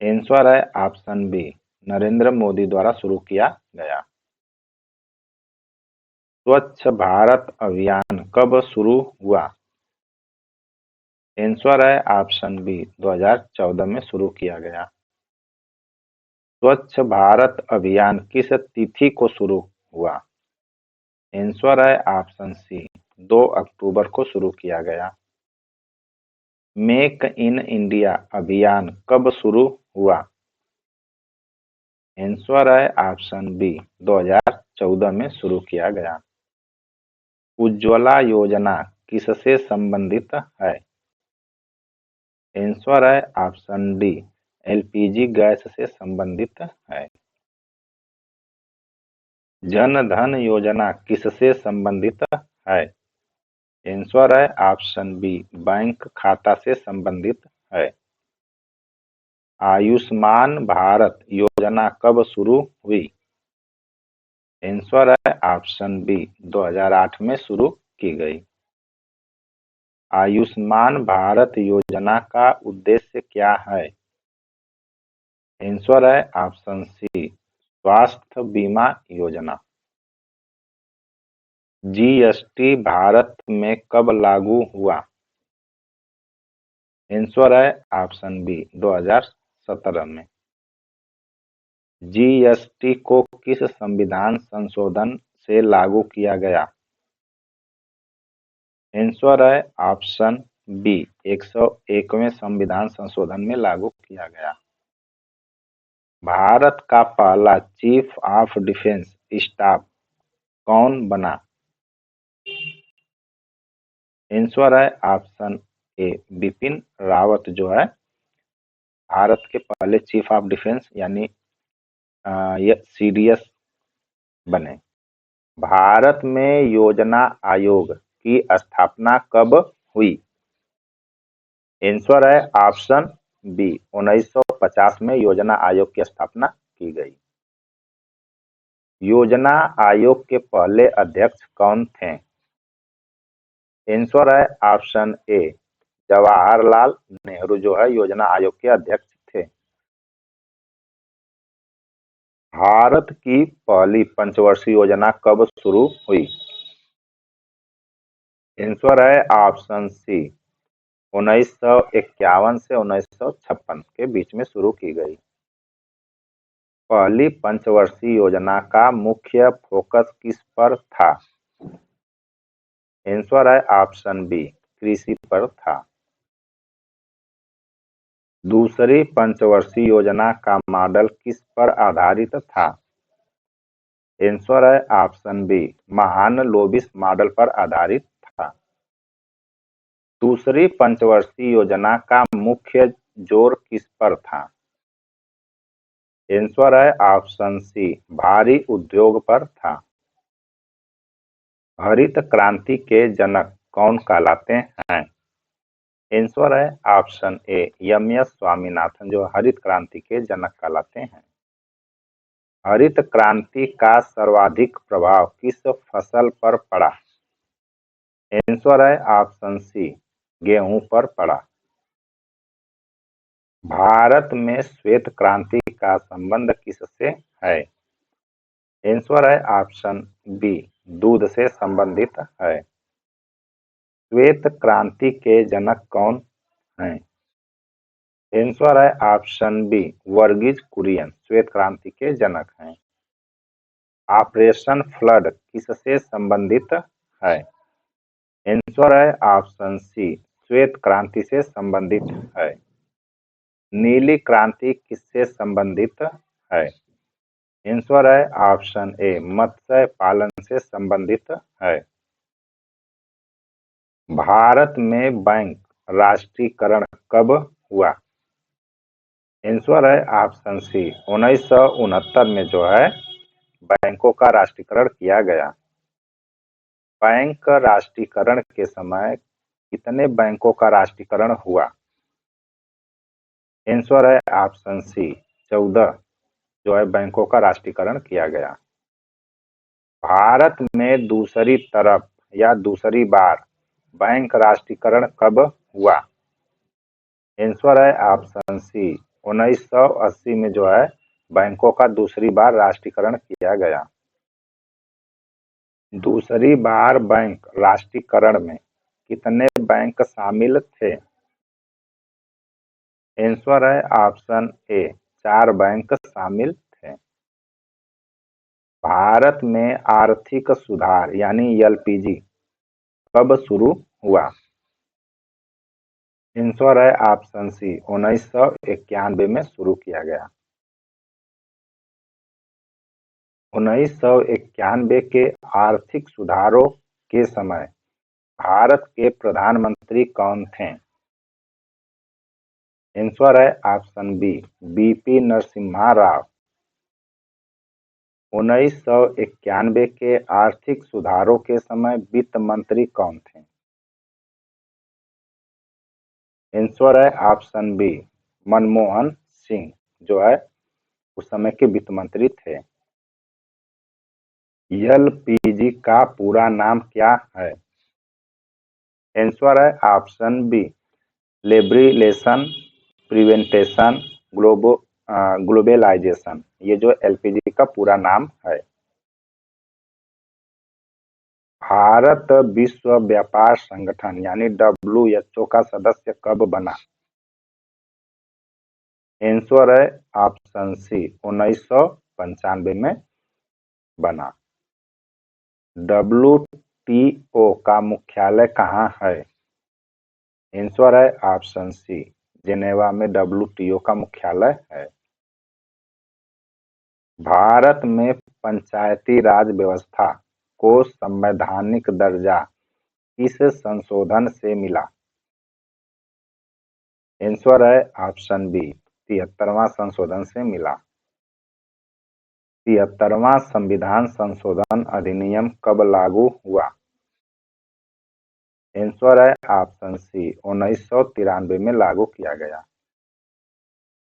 आंसर है ऑप्शन बी नरेंद्र मोदी द्वारा शुरू किया गया। स्वच्छ भारत अभियान कब शुरू हुआ? आंसर है ऑप्शन बी 2014 में शुरू किया गया। स्वच्छ भारत अभियान किस तिथि को शुरू हुआ? आंसर है ऑप्शन सी 2 अक्टूबर को शुरू किया गया। मेक इन इंडिया अभियान कब शुरू हुआ? आंसर है ऑप्शन बी 2014 में शुरू किया गया। उज्ज्वला योजना किससे संबंधित है? आंसर है ऑप्शन डी एलपीजी गैस से संबंधित है। जन धन योजना किससे संबंधित है? आंसर है ऑप्शन बी बैंक खाता से संबंधित है। आयुष्मान भारत योजना कब शुरू हुई? आंसर है ऑप्शन बी 2008 में शुरू की गई। आयुष्मान भारत योजना का उद्देश्य क्या है? आंसर है ऑप्शन सी स्वास्थ्य बीमा योजना। जीएसटी भारत में कब लागू हुआ? आंसर है ऑप्शन बी 2017 में। जीएसटी को किस संविधान संशोधन से लागू किया गया? आंसर है ऑप्शन बी 101वें संविधान संशोधन में लागू किया गया। भारत का पहला चीफ ऑफ डिफेंस स्टाफ कौन बना? आंसर है ऑप्शन ए बिपिन रावत जो है भारत के पहले चीफ ऑफ डिफेंस यानी ये सीडीएस बने। भारत में योजना आयोग की स्थापना कब हुई? आंसर है ऑप्शन बी 1950 में योजना आयोग की स्थापना की गई। योजना आयोग के पहले अध्यक्ष कौन थे? आंसर है ऑप्शन ए जवाहरलाल नेहरू जो है योजना आयोग के अध्यक्ष थे। भारत की पहली पंचवर्षीय योजना कब शुरू हुई? आंसर है ऑप्शन सी 1951 से 1956 के बीच में शुरू की गई। पहली पंचवर्षीय योजना का मुख्य फोकस किस पर था? आंसर है ऑप्शन बी कृषि पर था। दूसरी पंचवर्षीय योजना का मॉडल किस पर आधारित था? आंसर है ऑप्शन बी महालनोबिस मॉडल पर आधारित था। दूसरी पंचवर्षीय योजना का मुख्य जोर किस पर था? आंसर है ऑप्शन सी भारी उद्योग पर था। हरित क्रांति के जनक कौन कहलाते हैं? आंसर है option A M S Swaminathan, जो हरित क्रांति के जनक कहलाते हैं। हरित क्रांति का सर्वाधिक प्रभाव किस फसल पर पड़ा? आंसर है ऑप्शन सी गेहूं पर पड़ा। भारत में श्वेत क्रांति का संबंध किससे है? आंसर है ऑप्शन बी दूध से संबंधित है। श्वेत क्रांति के जनक कौन हैं? आंसर है ऑप्शन बी वर्गीज कुरियन श्वेत क्रांति के जनक हैं। ऑपरेशन फ्लड किससे संबंधित है? आंसर है ऑप्शन सी श्वेत क्रांति से संबंधित है। नीली क्रांति किससे संबंधित है? आंसर है ऑप्शन ए मत्स्य पालन से संबंधित है। भारत में बैंक राष्ट्रीयकरण कब हुआ? आंसर है ऑप्शन सी 1969 में जो है बैंकों का राष्ट्रीयकरण किया गया। बैंक राष्ट्रीयकरण के समय कितने बैंकों का राष्ट्रीयकरण हुआ? आंसर है ऑप्शन सी 14 जो है बैंकों का राष्ट्रीयकरण किया गया। भारत में दूसरी तरफ या दूसरी बार बैंक राष्ट्रीयकरण कब हुआ? आंसर है ऑप्शन सी 1980 में जो है बैंकों का दूसरी बार राष्ट्रीयकरण किया गया। दूसरी बार बैंक राष्ट्रीयकरण में कितने बैंक शामिल थे? आंसर है ऑप्शन ए 4 बैंक शामिल थे। भारत में आर्थिक सुधार यानी एलपीजी कब शुरू हुआ? आंसर है ऑप्शन सी 1991 में शुरू किया गया। 1991 के आर्थिक सुधारों के समय भारत के प्रधानमंत्री कौन थे? आंसर है option B B P Narasimha Rao. 1991 के आर्थिक सुधारों के समय वित्त मंत्री कौन थे? आंसर है ऑप्शन बी मनमोहन सिंह, जो है उस समय के वित्त मंत्री थे। एलपीजी का पूरा नाम क्या है? आंसर है option B liberation privatisation globalisation. ये जो एलपीजी का पूरा नाम है। भारत विश्व व्यापार संगठन यानी डब्ल्यूएचओ का सदस्य कब बना? आंसर है ऑप्शन सी 1995 में बना। डब्ल्यूटीओ का मुख्यालय कहाँ है? आंसर है ऑप्शन सी जेनेवा में डब्ल्यूटीओ का मुख्यालय है। भारत में पंचायती राज व्यवस्था को संवैधानिक दर्जा किस संशोधन से मिला? आंसर है ऑप्शन बी 73वां संशोधन से मिला। 73वां संविधान संशोधन अधिनियम कब लागू हुआ? आंसर है ऑप्शन सी 1993 में लागू किया गया।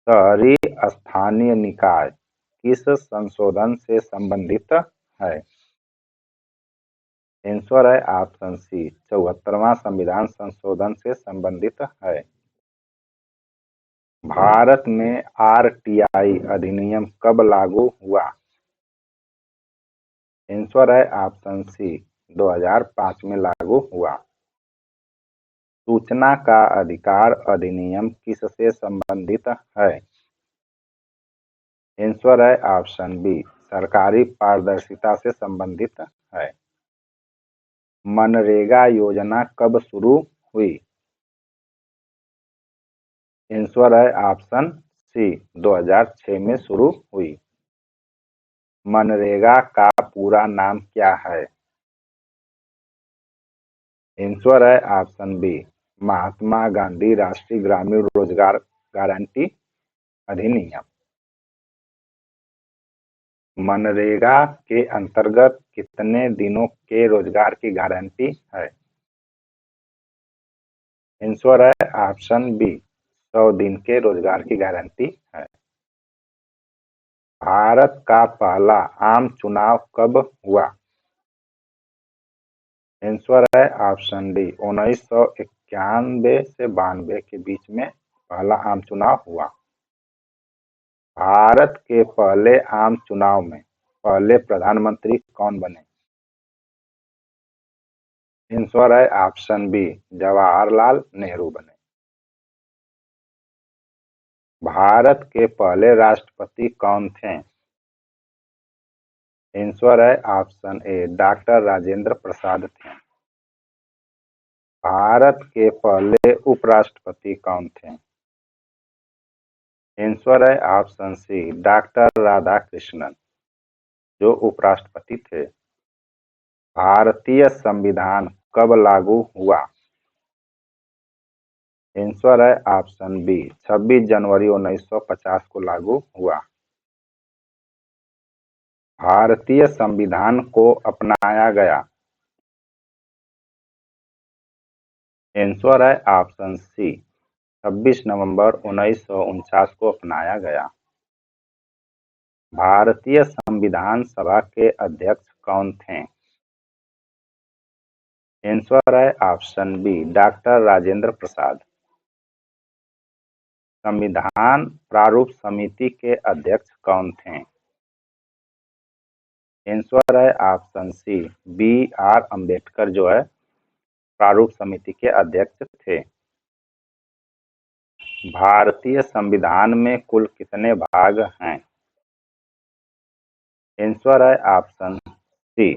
शहरी स्थानीय निकाय किस संशोधन से संबंधित है? आंसर है ऑप्शन सी 74वां संविधान संशोधन से संबंधित है। भारत में आरटीआई अधिनियम कब लागू हुआ? आंसर है ऑप्शन सी 2005 में लागू हुआ। सूचना का अधिकार अधिनियम किससे संबंधित है? आंसर है ऑप्शन बी सरकारी पारदर्शिता से संबंधित है। मनरेगा योजना कब शुरू हुई? आंसर है ऑप्शन सी 2006 में शुरू हुई। मनरेगा का पूरा नाम क्या है? आंसर है ऑप्शन बी महात्मा गांधी राष्ट्रीय ग्रामीण रोजगार गारंटी अधिनियम। मनरेगा के अंतर्गत कितने दिनों के रोजगार की गारंटी है? आंसर है ऑप्शन बी, 100 दिन के रोजगार की गारंटी है। भारत का पहला आम चुनाव कब हुआ? आंसर है ऑप्शन डी, 1991 से 92 के बीच में पहला आम चुनाव हुआ। भारत के पहले आम चुनाव में पहले प्रधानमंत्री कौन बने? आंसर है ऑप्शन बी, जवाहरलाल नेहरू बने। भारत के पहले राष्ट्रपति कौन थे? आंसर है ऑप्शन ए, डॉक्टर राजेंद्र प्रसाद थे। भारत के पहले उपराष्ट्रपति कौन थे? आंसर है ऑप्शन सी, डॉक्टर राधाकृष्णन, जो उपराष्ट्रपति थे। भारतीय संविधान कब लागू हुआ? आंसर है ऑप्शन बी, 26 जनवरी 1950 को लागू हुआ। भारतीय संविधान को अपनाया गया। आंसर है ऑप्शन सी, 26 नवंबर 1949 को अपनाया गया। भारतीय संविधान सभा के अध्यक्ष कौन थे? आंसर है option B, doctor Rajendra Prasad. संविधान प्रारूप समिति के अध्यक्ष कौन थे? आंसर है ऑप्शन सी, बी.आर. अम्बेडकर जो है प्रारूप समिति के अध्यक्ष थे। भारतीय संविधान में कुल कितने भाग हैं? आंसर है ऑप्शन सी,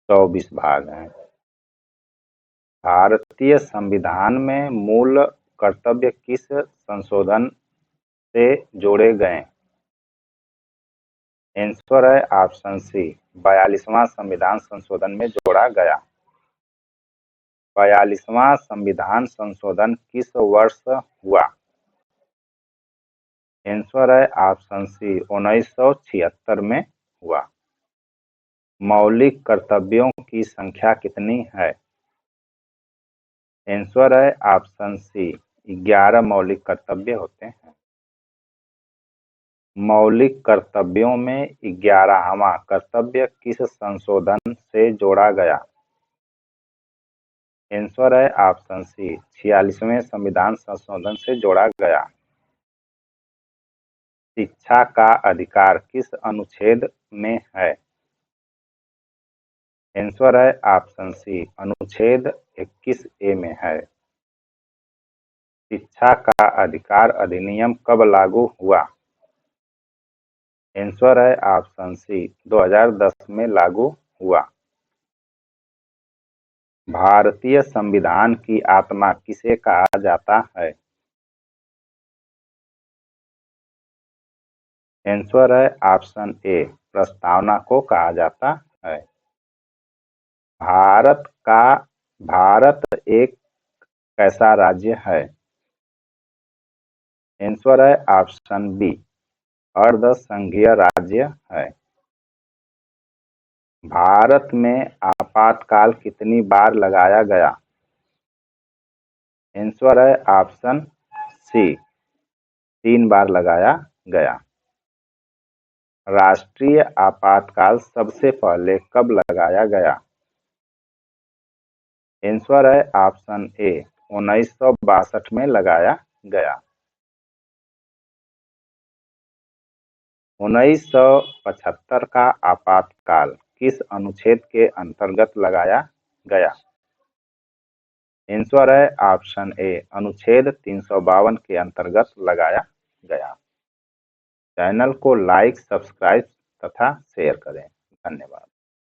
24 भाग हैं। भारतीय संविधान में मूल कर्तव्य किस संशोधन से जोड़े गए? आंसर है ऑप्शन सी, 42वां संविधान संशोधन में जोड़ा गया। 42वां संविधान संशोधन किस वर्ष हुआ? आंसर है ऑप्शन सी, 1976 में हुआ। मौलिक कर्तव्यों की संख्या कितनी है? आंसर है ऑप्शन सी, 11 मौलिक कर्तव्य होते हैं। मौलिक कर्तव्यों में 11वां कर्तव्य किस संशोधन से जोड़ा गया? आंसर है ऑप्शन सी, 46वें संविधान संशोधन से जोड़ा गया। शिक्षा का अधिकार किस अनुच्छेद में है? आंसर है ऑप्शन सी, अनुच्छेद 21A में है। शिक्षा का अधिकार अधिनियम कब लागू हुआ? आंसर है ऑप्शन सी, 2010 में लागू हुआ। भारतीय संविधान की आत्मा किसे कहा जाता है? आंसर है ऑप्शन ए, प्रस्तावना को कहा जाता है। भारत एक कैसा राज्य है? आंसर है ऑप्शन बी, अर्ध संघीय राज्य है। भारत में आपातकाल कितनी बार लगाया गया? आंसर है ऑप्शन सी, 3 बार लगाया गया। राष्ट्रीय आपातकाल सबसे पहले कब लगाया गया? आंसर है ऑप्शन ए, 1962 में लगाया गया। 1975 का आपातकाल किस अनुच्छेद के अंतर्गत लगाया गया? आंसर है ऑप्शन ए, अनुच्छेद 352 के अंतर्गत लगाया गया। चैनल को लाइक, सब्सक्राइब तथा शेयर करें। धन्यवाद।